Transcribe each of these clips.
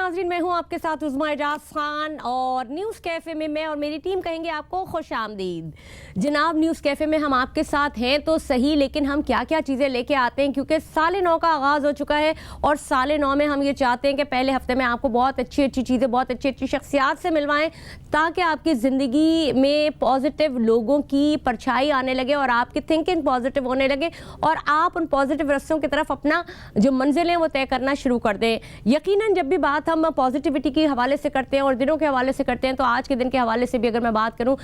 नाज़रीन, मैं हूं आपके साथ उज़्मा एजाज खान और न्यूज़ कैफ़े में मैं और मेरी टीम कहेंगे आपको खुश आमदीद। जनाब, न्यूज़ कैफ़े में हम आपके साथ हैं तो सही, लेकिन हम क्या क्या चीज़ें लेके आते हैं, क्योंकि साल नौ का आगाज़ हो चुका है और साल नौ में हम ये चाहते हैं कि पहले हफ्ते में आपको बहुत अच्छी अच्छी चीज़ें, बहुत अच्छी अच्छी शख्सियात से मिलवाएं, ताकि आपकी ज़िंदगी में पॉजिटिव लोगों की परछाई आने लगे और आपकी थिंकिंग पॉजिटिव होने लगे और आप उन पॉजिटिव रस्तों की तरफ अपना जो मंजिल है वो तय करना शुरू कर दें। यकीनन जब भी बात हम पॉजिटिविटी के हवाले से करते हैं और दिनों के हवाले से करते हैं, तो आज के दिन के हवाले से भी अगर मैं बात करूं,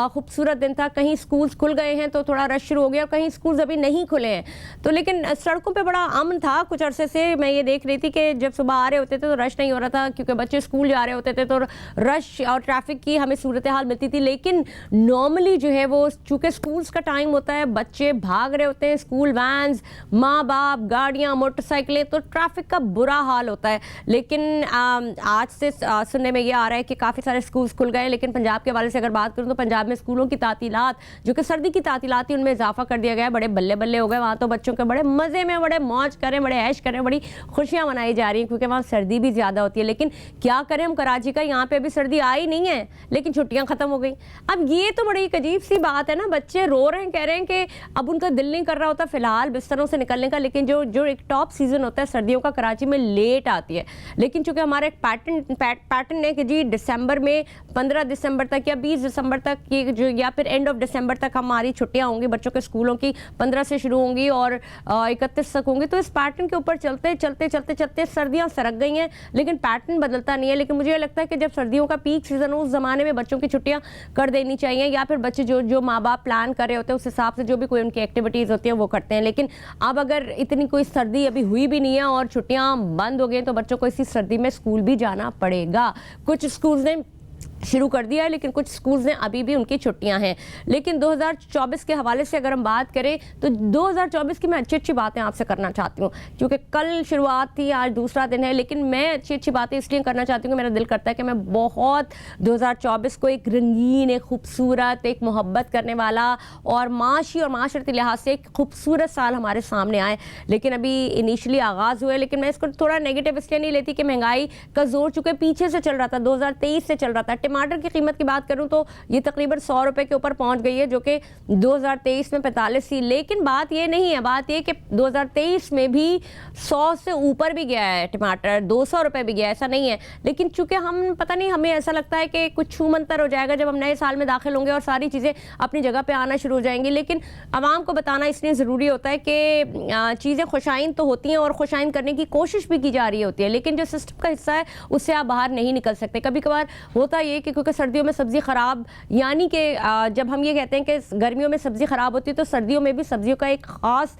खूबसूरत दिन था। कहीं स्कूल्स खुल गए हैं तो थोड़ा रश शुरू हो गया और कहीं स्कूल्स अभी नहीं खुले हैं, तो लेकिन सड़कों पे बड़ा अमन था। कुछ अरसे से मैं ये देख रही थी कि जब सुबह आ रहे होते थे तो रश नहीं हो रहा था, क्योंकि बच्चे स्कूल जा रहे होते थे तो रश और ट्रैफिक की हमें सूरत हाल मिलती थी। लेकिन नॉर्मली जो है वो, चूँकि स्कूल्स का टाइम होता है, बच्चे भाग रहे होते हैं, स्कूल वैन्स, माँ बाप, गाड़ियाँ, मोटरसाइकिलें, तो ट्रैफिक का बुरा हाल होता है। लेकिन आज से सुनने में ये आ रहा है कि काफ़ी सारे स्कूल्स खुल गए। लेकिन पंजाब के हवाले से अगर बात करूँ तो पंजाब में स्कूलों की तातीलात, जो कि सर्दी की तातीलात थी, उनमें इजाफा कर दिया गया है। बड़े बल्ले बल्ले हो गए वहाँ, तो बच्चों के बड़े मज़े में, बड़े मौज करें, बड़े ऐश करें, बड़ी खुशियाँ मनाई जा रही हैं, क्योंकि वहाँ सर्दी भी ज़्यादा होती है। लेकिन क्या करें, हम कराची का, यहाँ पर अभी सर्दी आई नहीं है लेकिन छुट्टियाँ ख़त्म हो गई। अब ये तो बड़ी एक अजीब सी बात है ना, बच्चे रो रहे हैं, कह रहे हैं कि अब उनका दिल नहीं कर रहा होता फ़िलहाल बिस्तरों से निकलने का। लेकिन जो एक टॉप सीज़न होता है सर्दियों का, कराची में लेट आती है। लेकिन चूंकि हमारा एक पैटर्न है कि जी दिसंबर में 15 दिसंबर तक या 20 दिसंबर तक की जो, या फिर एंड ऑफ दिसंबर तक हमारी छुट्टियां होंगी बच्चों के स्कूलों की, 15 से शुरू होंगी और 31 तक होंगी। तो इस पैटर्न के ऊपर चलते चलते चलते चलते सर्दियां सरक गई हैं, लेकिन पैटर्न बदलता नहीं है। लेकिन मुझे लगता है कि जब सर्दियों का पीक सीजन हो, उस जमाने में बच्चों की छुट्टियां कर देनी चाहिए, या फिर बच्चे जो माँ बाप प्लान कर रहे होते हैं उस हिसाब से जो भी कोई उनकी एक्टिविटीज़ होती हैं वो करते हैं। लेकिन अब अगर इतनी कोई सर्दी अभी हुई भी नहीं है और छुट्टियां बंद हो गई, तो बच्चों को इसी सर्दी में स्कूल भी जाना पड़ेगा। कुछ स्कूल्स ने शुरू कर दिया है, लेकिन कुछ स्कूल्स ने अभी भी उनकी छुट्टियां हैं। लेकिन 2024 के हवाले से अगर हम बात करें तो 2024 की मैं अच्छी अच्छी बातें आपसे करना चाहती हूँ, क्योंकि कल शुरुआत थी, आज दूसरा दिन है। लेकिन मैं अच्छी अच्छी बातें इसलिए करना चाहती हूँ कि मेरा दिल करता है कि मैं बहुत 2024 को एक रंगीन, एक खूबसूरत, एक मोहब्बत करने वाला और माशी और माशरती लिहाज से एक खूबसूरत साल हमारे सामने आए। लेकिन अभी इनिशियली आगाज़ हुए, लेकिन मैं इसको थोड़ा नेगेटिव इसलिए नहीं लेती कि महंगाई का जोर चूँकि पीछे से चल रहा था, 2023 से चल रहा था। टमाटर की कीमत की बात करूं तो ये तकरीबन 100 रुपए के ऊपर पहुंच गई है, जो कि 2023 में 45 थी। लेकिन बात ये नहीं है, बात ये कि 2023 में भी 100 से ऊपर भी गया है टमाटर, 200 रुपए भी गया, ऐसा नहीं है। लेकिन चूंकि हम पता नहीं, हमें ऐसा लगता है कि कुछ छू मंतर हो जाएगा जब हम नए साल में दाखिल होंगे और सारी चीज़ें अपनी जगह पे आना शुरू हो जाएंगी। लेकिन आवाम को बताना इसलिए ज़रूरी होता है कि चीज़ें खुशाइन तो होती हैं और खुशाइन करने की कोशिश भी की जा रही होती है, लेकिन जो सिस्टम का हिस्सा है उससे आप बाहर नहीं निकल सकते। कभी कभार होता ये कि क्योंकि सर्दियों में सब्ज़ी ख़राब, यानी कि जब हम ये कहते हैं कि गर्मियों में सब्ज़ी ख़राब होती है, तो सर्दियों में भी सब्जियों का एक ख़ास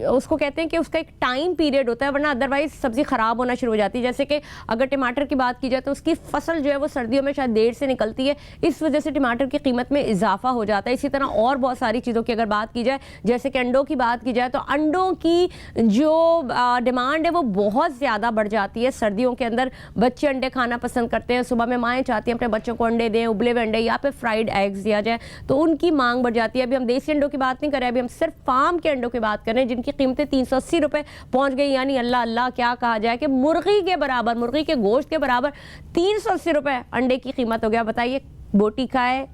उसको कहते हैं कि उसका एक टाइम पीरियड होता है, वरना अदरवाइज़ सब्ज़ी ख़राब होना शुरू हो जाती है। जैसे कि अगर टमाटर की बात की जाए तो उसकी फसल जो है वो सर्दियों में शायद देर से निकलती है, इस वजह से टमाटर की कीमत में इजाफा हो जाता है। इसी तरह और बहुत सारी चीज़ों की अगर बात की जाए, जैसे कि अंडों की बात की जाए, तो अंडों की जो डिमांड है वो बहुत ज़्यादा बढ़ जाती है सर्दियों के अंदर। बच्चे अंडे खाना पसंद करते हैं, सुबह में माएँ चाहती हैं अपने बच्चों को अंडे दें, उबले हुए अंडे या फिर फ्राइड एग्स दिया जाए, तो उनकी मांग बढ़ जाती है। अभी हम देसी अंडों की बात नहीं कर रहे, अभी हम सिर्फ फार्म के अंडों की बात कर रहे हैं, जिनकी कीमतें 380 रुपये पहुंच गई। यानी अल्लाह अल्लाह, क्या कहा जाए कि मुर्गी के बराबर, मुर्गी के गोश्त के बराबर 380 रुपये अंडे की कीमत हो गया। बताइए, बोटी खाए,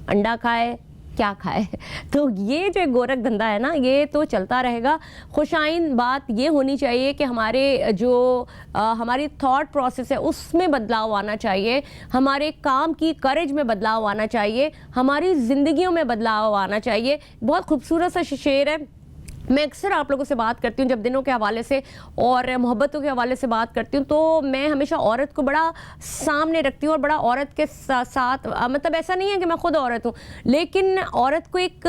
अंडा खाए, क्या खाए? तो ये जो गोरख धंधा है ना, ये तो चलता रहेगा। खुशाइन बात ये होनी चाहिए कि हमारे जो हमारी थॉट प्रोसेस है उसमें बदलाव आना चाहिए, हमारे काम की करेज में बदलाव आना चाहिए, हमारी ज़िंदगियों में बदलाव आना चाहिए। बहुत खूबसूरत सा शेर है। मैं अक्सर आप लोगों से बात करती हूँ जब दिनों के हवाले से और मोहब्बतों के हवाले से बात करती हूँ, तो मैं हमेशा औरत को बड़ा सामने रखती हूँ और बड़ा औरत के साथ मतलब ऐसा नहीं है कि मैं खुद औरत हूँ, लेकिन औरत को एक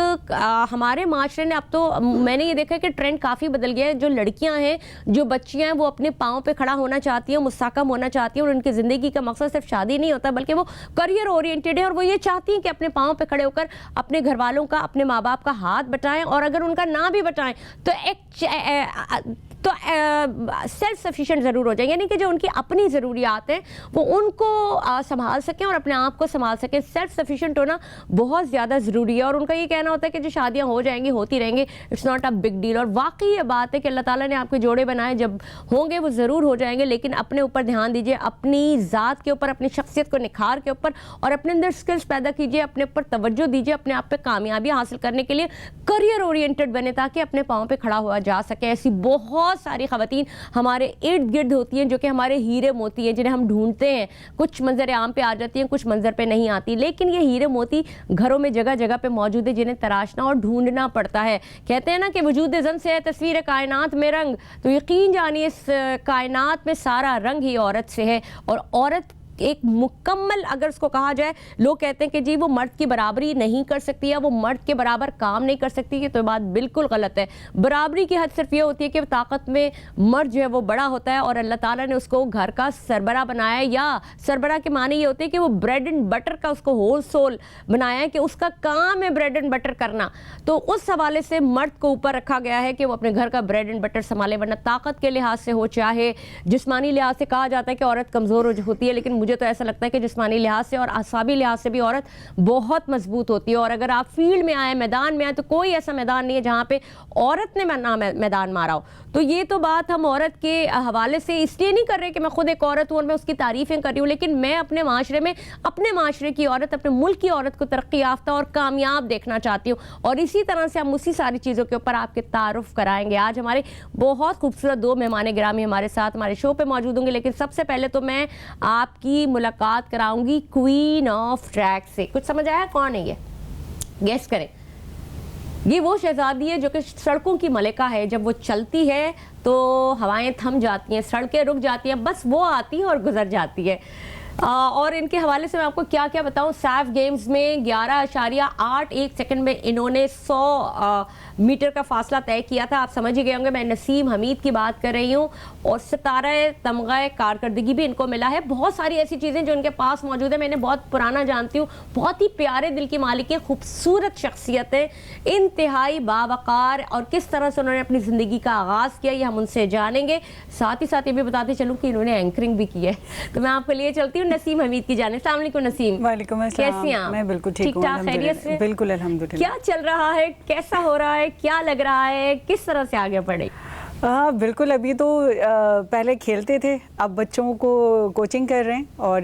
हमारे माशरे ने, अब तो मैंने ये देखा है कि ट्रेंड काफ़ी बदल गया है। जो लड़कियाँ हैं, जो बच्चियाँ हैं, वो अपने पाँव पर खड़ा होना चाहती हैं, मुस्तकम होना चाहती हैं और उनकी ज़िंदगी का मकसद सिर्फ शादी नहीं होता, बल्कि वो करियर ओरिएंटेड है और वो ये चाहती हैं कि अपने पाँव पर खड़े होकर अपने घर वालों का, अपने माँ बाप का हाथ बटाएँ, और अगर उनका ना भी बटाएँ तो एक तो सेल्फ सफिशिएंट ज़रूर हो जाएंगे, यानी कि जो उनकी अपनी ज़रूरियात हैं वो उनको संभाल सकें और अपने आप को संभाल सकें। सेल्फ सफिशिएंट होना बहुत ज़्यादा ज़रूरी है। और उनका ये कहना होता है कि जो शादियाँ हो जाएंगी, होती रहेंगी, it's not a big deal. और वाकई ये बात है कि अल्लाह ताला ने आपके जोड़े बनाए, जब होंगे वो ज़रूर हो जाएंगे, लेकिन अपने ऊपर ध्यान दीजिए, अपनी ज़ात के ऊपर, अपनी शख्सियत को निखार के ऊपर, और अपने अंदर स्किल्स पैदा कीजिए, अपने ऊपर तवज्जो दीजिए, अपने आप पे कामयाबी हासिल करने के लिए करियर ओरिएंटेड बने ताकि अपने पाँव पे खड़ा हुआ जा सके। ऐसी बहुत सारी ख़वातीन हमारे इर्द गिर्द होती हैं जो कि हमारे हीरे मोती हैं, जिन्हें हम ढूंढते हैं। कुछ मंजर आम पे आ जाती हैं, कुछ मंजर पे नहीं आती, लेकिन ये हीरे मोती घरों में जगह जगह पे मौजूद है, जिन्हें तराशना और ढूंढना पड़ता है। कहते हैं ना कि वजूद ज़न से है तस्वीर कायनात में रंग, तो यकीन जानिए इस कायनात में सारा रंग ही औरत से है। और औरत एक मुकम्मल, अगर उसको कहा जाए, लोग कहते हैं कि जी वो मर्द की बराबरी नहीं कर सकती या वो मर्द के बराबर काम नहीं कर सकती, ये तो बात बिल्कुल गलत है। बराबरी की हद सिर्फ ये होती है कि ताकत में मर्द जो है वो बड़ा होता है और अल्लाह ताला ने उसको घर का सरबरा बनाया, या सरबरा के माने ये होते हैं कि वो ब्रेड एंड बटर का उसको होल सोल बनाया है कि उसका काम है ब्रेड एंड बटर करना। तो उस हवाले से मर्द को ऊपर रखा गया है कि वो अपने घर का ब्रेड एंड बटर संभाले, वरना ताकत के लिहाज से हो, चाहे जिस्मानी लिहाज से कहा जाता है कि औरत कमज़ोर होती है, लेकिन मुझे तो ऐसा लगता है कि जिस्मानी लिहाज से और आसाबी लिहाज से भी औरत बहुत मजबूत होती है। और अगर आप फील्ड में आए, मैदान में आए, तो कोई ऐसा मैदान नहीं है जहाँ पे औरत ने मैदान मारा हो। तो ये तो बात हम औरत के हवाले से इसलिए नहीं कर रहे कि मैं खुद एक औरत हूँ और मैं उसकी तारीफ़ें कर रही हूँ, लेकिन मैं अपने माशरे में अपने माशरे की औरत, अपने मुल्क की औरत को तरक्की याफ्ता और कामयाब देखना चाहती हूँ। और इसी तरह से हम उसी सारी चीज़ों के ऊपर आपके तारुफ कराएंगे। आज हमारे बहुत खूबसूरत दो मेहमान गिरामी हमारे साथ हमारे शो पे मौजूद होंगे, लेकिन सबसे पहले तो मैं आपकी मुलाकात कराऊंगी क्वीन ऑफ ट्रैक से। कुछ समझ आया कौन है ये? गेस करें। ये वो शहजादी है जो कि सड़कों की मलिका है। जब वो चलती है तो हवाएं थम जाती हैं, सड़कें रुक जाती हैं, बस वो आती है और गुजर जाती है। और इनके हवाले से मैं आपको क्या क्या बताऊं। सैफ गेम्स में 11.81 सेकंड में इन्होंने 100 मीटर का फासला तय किया था। आप समझ ही गए होंगे मैं नसीम हमीद की बात कर रही हूं। और सितारा तमगा कारकर्दगी भी इनको मिला है। बहुत सारी ऐसी चीज़ें जो इनके पास मौजूद है। मैंने बहुत पुराना जानती हूँ, बहुत ही प्यारे दिल की मालिक है, खूबसूरत शख्सियतें, इंतहाई बावकार, और किस तरह से उन्होंने अपनी ज़िंदगी का आगाज़ किया ये हम उनसे जानेंगे। साथ ही साथ ये भी बताते चलूँ कि इन्होंने एंकरिंग भी की है। तो मैं आपको लिए चलती हूँ नसीम हमीद की जाने। अस्सलाम वालेकुम नसीम। वालेकुम अस्सलाम। कैसी हैं आप? मैं बिल्कुल ठीक हूँ, ठाक खैरियत से? बिल्कुल अल्हम्दुलिल्लाह। क्या चल रहा है, कैसा हो रहा है, क्या लग रहा है, किस तरह से आगे बढ़े? हाँ बिल्कुल, अभी तो पहले खेलते थे, अब बच्चों को कोचिंग कर रहे हैं। और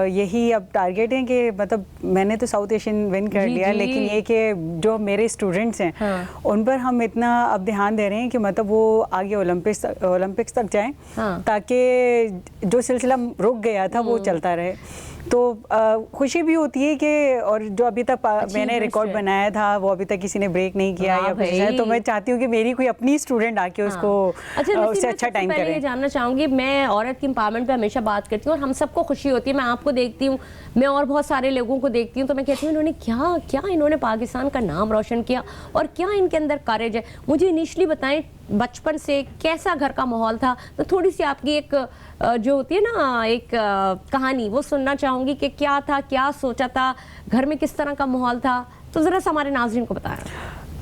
यही अब टारगेट है कि मतलब मैंने तो साउथ एशियन विन कर लिया, लेकिन ये कि जो मेरे स्टूडेंट्स हैं हाँ। उन पर हम इतना अब ध्यान दे रहे हैं कि मतलब वो आगे ओलंपिक्स तक जाएं हाँ। ताकि जो सिलसिला रुक गया था वो चलता रहे। तो खुशी भी होती है कि और जो अभी तक मैंने रिकॉर्ड बनाया था वो अभी तक किसी ने ब्रेक नहीं किया या कुछ है, तो मैं चाहती हूँ कि मेरी कोई अपनी स्टूडेंट आके उसको उससे अच्छा टाइम करे। ये जानना चाहूँगी, मैं औरत की एम्पावरमेंट पे हमेशा बात करती हूँ और हम सबको खुशी होती है। मैं आपको देखती हूँ, मैं और बहुत सारे लोगों को देखती हूँ, तो मैं कहती हूँ इन्होंने क्या इन्होंने पाकिस्तान का नाम रोशन किया और क्या इनके अंदर करेज है। मुझे इनिशली बताएं बचपन से कैसा घर का माहौल था, तो थोड़ी सी आपकी एक जो होती है ना एक कहानी वो सुनना चाहूँगी कि क्या था, क्या सोचा था, घर में किस तरह का माहौल था, तो ज़रा सा हमारे नाज़रीन को बताया।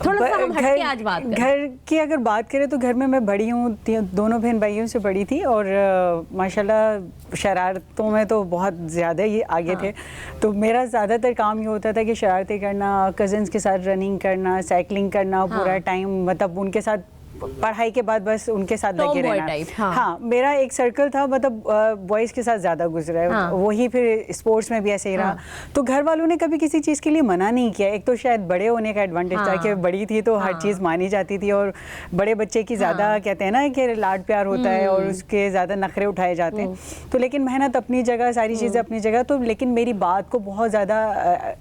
थोड़ा सा हम हटके आज बात करें। घर की अगर बात करें तो घर में मैं बड़ी हूँ, दोनों बहन भाइयों से बड़ी थी और माशाल्लाह शरारतों में तो बहुत ज़्यादा ही आगे थे। तो मेरा ज़्यादातर काम ये होता था कि शरारतें करना, कज़न्स के साथ रनिंग करना, साइकिलिंग करना, पूरा टाइम मतलब उनके साथ पढ़ाई के बाद बस उनके साथ लगे रहना। हाँ मेरा एक सर्कल था, मतलब बॉयज़ के साथ ज़्यादा गुजरा है। वही फिर स्पोर्ट्स में भी ऐसे ही रहा। तो घर वालों ने कभी किसी चीज़ के लिए मना नहीं किया। एक तो शायद बड़े होने का एडवांटेज था कि बड़ी थी तो हर चीज़ मानी जाती थी, और बड़े बच्चे की ज़्यादा कहते हैं ना कि लाड प्यार होता है और उसके ज़्यादा नखरे उठाए जाते हैं। तो लेकिन मेहनत अपनी जगह, सारी चीज़ें अपनी जगह। तो लेकिन मेरी बात को बहुत ज़्यादा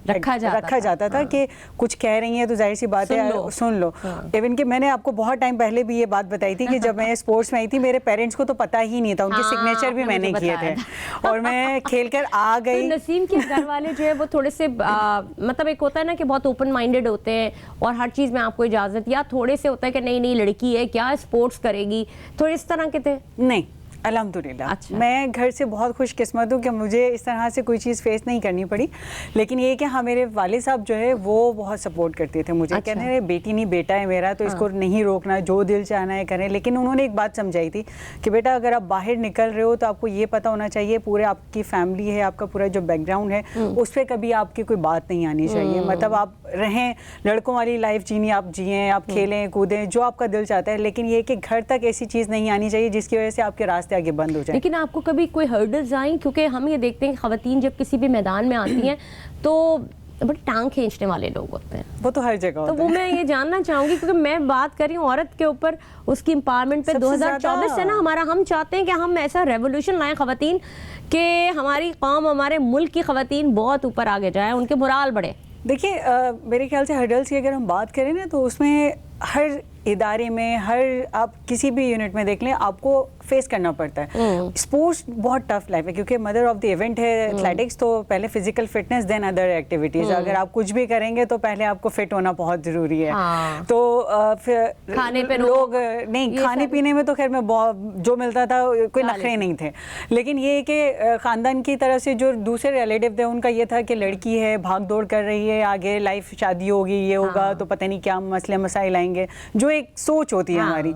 रखा जाता था कि कुछ कह रही हैं तो जाहिर सी बात है सुन लो। इवन कि मैंने आपको बहुत टाइम पहले भी ये बात बताई थी कि जब मैं स्पोर्ट्स में आई थी मेरे पेरेंट्स को तो पता ही नहीं था, उनके सिग्नेचर भी मैंने किए थे और मैं खेलकर आ गई। तो नसीम के घर वाले जो है वो थोड़े से मतलब एक होता है ना कि बहुत ओपन माइंडेड होते हैं और हर चीज़ में आपको इजाज़त, या थोड़े से होता है कि नहीं लड़की है क्या स्पोर्ट्स करेगी, थोड़े इस तरह के थे? नहीं, अल्हम्दुलिल्लाह। अच्छा। मैं घर से बहुत खुशकिस्मत हूँ कि मुझे इस तरह से कोई चीज़ फेस नहीं करनी पड़ी, लेकिन ये कि हाँ मेरे वाले साहब जो है वो बहुत सपोर्ट करते थे मुझे। अच्छा। कहते हैं बेटी नहीं बेटा है मेरा, तो इसको नहीं रोकना, जो दिल चाहना है करें। लेकिन उन्होंने एक बात समझाई थी कि बेटा अगर आप बाहर निकल रहे हो तो आपको ये पता होना चाहिए पूरे आपकी फैमिली है, आपका पूरा जो बैकग्राउंड है उस पर कभी आपकी कोई बात नहीं आनी चाहिए। मतलब आप रहें, लड़कों वाली लाइफ जीनी, आप जिएं, आप खेलें कूदें, जो आपका दिल चाहता है, लेकिन ये कि घर तक ऐसी चीज़ नहीं आनी चाहिए जिसकी वजह से आपके रास्ते आगे बंद हो जाए। लेकिन आपको कभी कोई हर्डल्स आई? क्योंकि हम ये देखते हैं कि खवातीन जब किसी भी मैदान में आती हैं तो बड़े टांग खींचने वाले लोग होते हैं। वो तो हर जगह तो होता वो है। मैं ये जानना चाहूंगी क्योंकि मैं बात कर रही हूँ औरत के ऊपर, उसकी एम्पावरमेंट पे। सबसे 2024 से ना हमारा, हम चाहते हैं कि हम ऐसा रेवोल्यूशन लाएं खवातीन कि हमारी कौम, हमारे मुल्क की खवातीन बहुत ऊपर आगे जाए, उनके मोराल बढ़े। देखिए मेरे ख्याल से हर्डल्स की अगर हम बात करें ना तो उसमें हर इदारे में, हर आप किसी भी यूनिट में देख लें, आपको फेस करना पड़ता है। स्पोर्ट्स बहुत टफ लाइफ है क्योंकि मदर ऑफ द इवेंट है एथलेटिक्स, तो पहले physical fitness then other activities. अगर आप कुछ भी करेंगे तो पहले आपको फिट होना बहुत जरूरी है। हाँ। तो फिर खाने पे लोग नहीं, खाने पीने में तो खैर मैं जो मिलता था कोई नखरे नहीं थे, लेकिन ये कि खानदान की तरफ से जो दूसरे रिलेटिव थे उनका ये था कि लड़की है, भाग दौड़ कर रही है, आगे लाइफ शादी होगी, ये होगा तो पता नहीं क्या मसले मसाइल आएंगे, जो एक सोच होती है हमारी।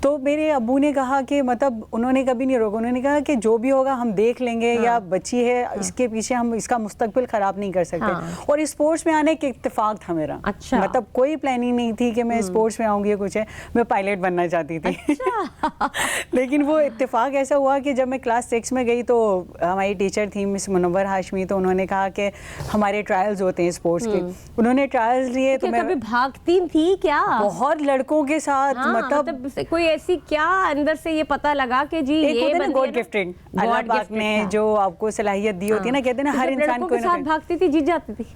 तो मेरे अब्बू ने कहा कि मतलब उन्होंने कभी नहीं रोका, उन्होंने कहा कि जो भी होगा हम देख लेंगे, या बच्ची है इसके पीछे हम इसका मुस्तकबिल खराब नहीं कर सकते। और स्पोर्ट्स में आने के इत्तेफाक था मेरा। अच्छा। मतलब कोई प्लानिंग नहीं थी कि मैं स्पोर्ट्स में आऊंगी, कुछ है, मैं पायलट बनना चाहती थी। अच्छा। लेकिन वो इत्तेफाक ऐसा हुआ कि जब मैं क्लास 6 में गई तो हमारी टीचर थी मिस मुनव्वर हाशमी, तो उन्होंने कहा कि हमारे ट्रायल्स होते हैं स्पोर्ट्स के, उन्होंने ट्रायल्स लिए। तो मैं कभी भागती थी क्या? बहुत लड़कों के साथ, हाँ, मतलब कोई ऐसी क्या अंदर से ये पता लगा कि जी एक ये होता है ना गॉड गिफ्टेड, अल्लाह पाक ने जो आपको सलाहियत दी होती है ना, कहते हैं ना हर इंसान को। साथ भागती थी, जीत जाती थी।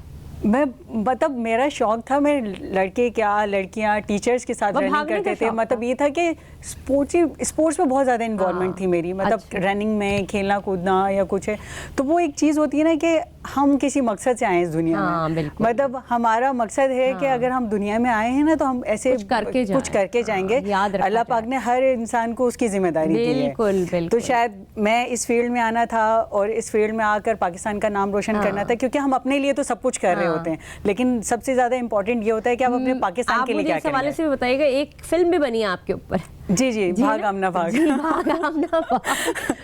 मैं मतलब मेरा शौक था, मैं लड़के क्या लड़कियां टीचर्स के साथ रनिंग करते थे। मतलब ये था कि स्पोर्ट्स में बहुत ज़्यादा इन्वॉल्वमेंट थी मेरी, मतलब रनिंग में, खेलना कूदना या कुछ है। तो वो एक चीज़ होती है ना कि हम किसी मकसद से आए हैं इस दुनिया में। मतलब हमारा मकसद है कि अगर हम दुनिया में आए हैं ना तो हम ऐसे कुछ करके जाएंगे। अल्लाह पाक ने हर इंसान को उसकी जिम्मेदारी दी है। तो शायद मैं इस फील्ड में आना था और इस फील्ड में आकर पाकिस्तान का नाम रोशन करना था, क्योंकि हम अपने लिए तो सब कुछ कर रहे होते हैं, लेकिन सबसे ज्यादा इंपॉर्टेंट ये होता है कि आप अपने पाकिस्तान के लिए क्या करेंगे। आप मुझे इस हवाले से भी बताइएगा, एक फिल्म भी बनी है आपके ऊपर। जी, भाग आमना भाग। भाग आमना भाग।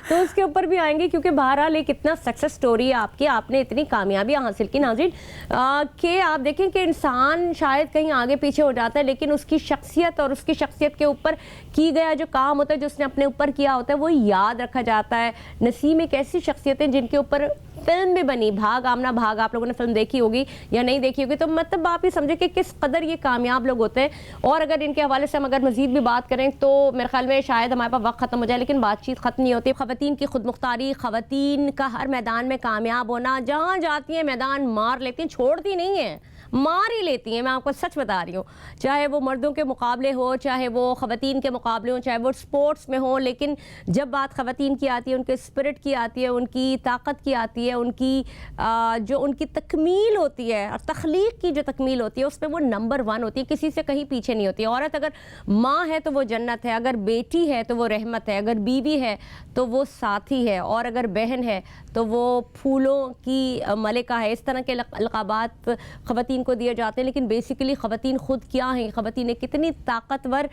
तो उसके ऊपर भी आएंगे क्योंकि बहरहाल एक इतना सक्सेस स्टोरी है आपकी, आपने इतनी कामयाबी हासिल की नाज़रीन, कि आप देखें कि इंसान शायद कहीं आगे पीछे हो जाता है, लेकिन उसकी शख्सियत और उसकी शख्सियत के ऊपर की गया जो काम होता है, जो उसने अपने ऊपर किया होता है, वो याद रखा जाता है। नसीम एक ऐसी शख्सियतें जिनके ऊपर फिल्म भी बनी, भाग आमना भाग, आप लोगों ने फिल्म देखी होगी या नहीं देखी होगी, तो मतलब आप ये समझे कि किस कदर ये कामयाब लोग होते हैं। और अगर इनके हवाले से हम अगर मजीद भी बात करें तो मेरे ख्याल में शायद हमारे पास वक्त खत्म हो जाए, लेकिन बातचीत खत्म नहीं होती। खवातीन की खुद मुख्तारी, खवातीन का हर मैदान में कामयाब होना, जहाँ जाती हैं मैदान मार लेती हैं, छोड़ती नहीं है, मार ही लेती हैं। मैं आपको सच बता रही हूँ, चाहे वो मर्दों के मुकाबले हो, चाहे वो खवातीन के मुकाबले हो, चाहे वो स्पोर्ट्स में हो, लेकिन जब बात खवातीन की आती है, उनके स्पिरिट की आती है, उनकी ताकत की आती है, उनकी जो उनकी तकमील होती है और तख्लीक की जो तकमील होती है, उसमें वो नंबर 1 होती है, किसी से कहीं पीछे नहीं होती है। औरत अगर माँ है तो वो जन्नत है, अगर बेटी है तो वो रहमत है, अगर बीवी है तो वो साथी है, और अगर बहन है तो वो फूलों की मलिका है। इस तरह के लक़ाबात खवातीन को दिए जाते हैं, लेकिन बेसिकली खवातीन खुद क्या हैं? खवातीन एक कितनी ताकतवर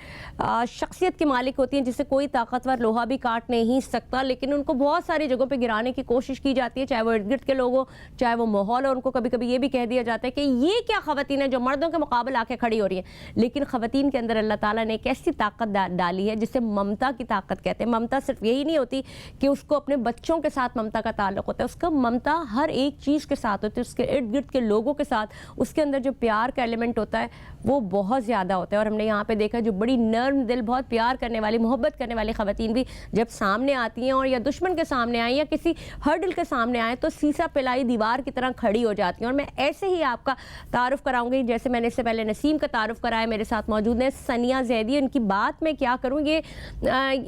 शख्सियत की मालिक होती हैं जिसे कोई ताकतवर लोहा भी काट नहीं सकता, लेकिन उनको बहुत सारी जगहों पे गिराने की कोशिश की जाती है, चाहे वो इर्द गिर्द के लोग हो, चाहे वो माहौल हो। उनको कभी कभी ये भी कह दिया जाता है कि ये क्या खवातीन है जो मर्दों के मुकाबले आके खड़ी हो रही है, लेकिन खवातीन के अंदर अल्लाह ताला ने एक ऐसी ताकत डाली है जिसे ममता की ताकत कहते हैं। ममता सिर्फ यही नहीं होती कि उसको अपने बच्चों के साथ ममता का ताल्लुक होता है, उसका ममता हर एक चीज़ के साथ होती है, उसके इर्द गिर्द के लोगों के साथ, उसके अंदर जो प्यार का एलिमेंट होता है वो बहुत ज़्यादा होता है। और हमने यहाँ पे देखा जो बड़ी नर्म दिल, बहुत प्यार करने वाली, मोहब्बत करने वाली खवातीन भी जब सामने आती हैं और या दुश्मन के सामने आए या किसी हर्डल के सामने आए तो सीसा पिलाई दीवार की तरह खड़ी हो जाती हैं। और मैं ऐसे ही आपका तारुफ कराऊंगी, जैसे मैंने इससे पहले नसीम का तारुफ कराया, मेरे साथ मौजूद हैं सनिया जैदी। इनकी बात में क्या करूँ, ये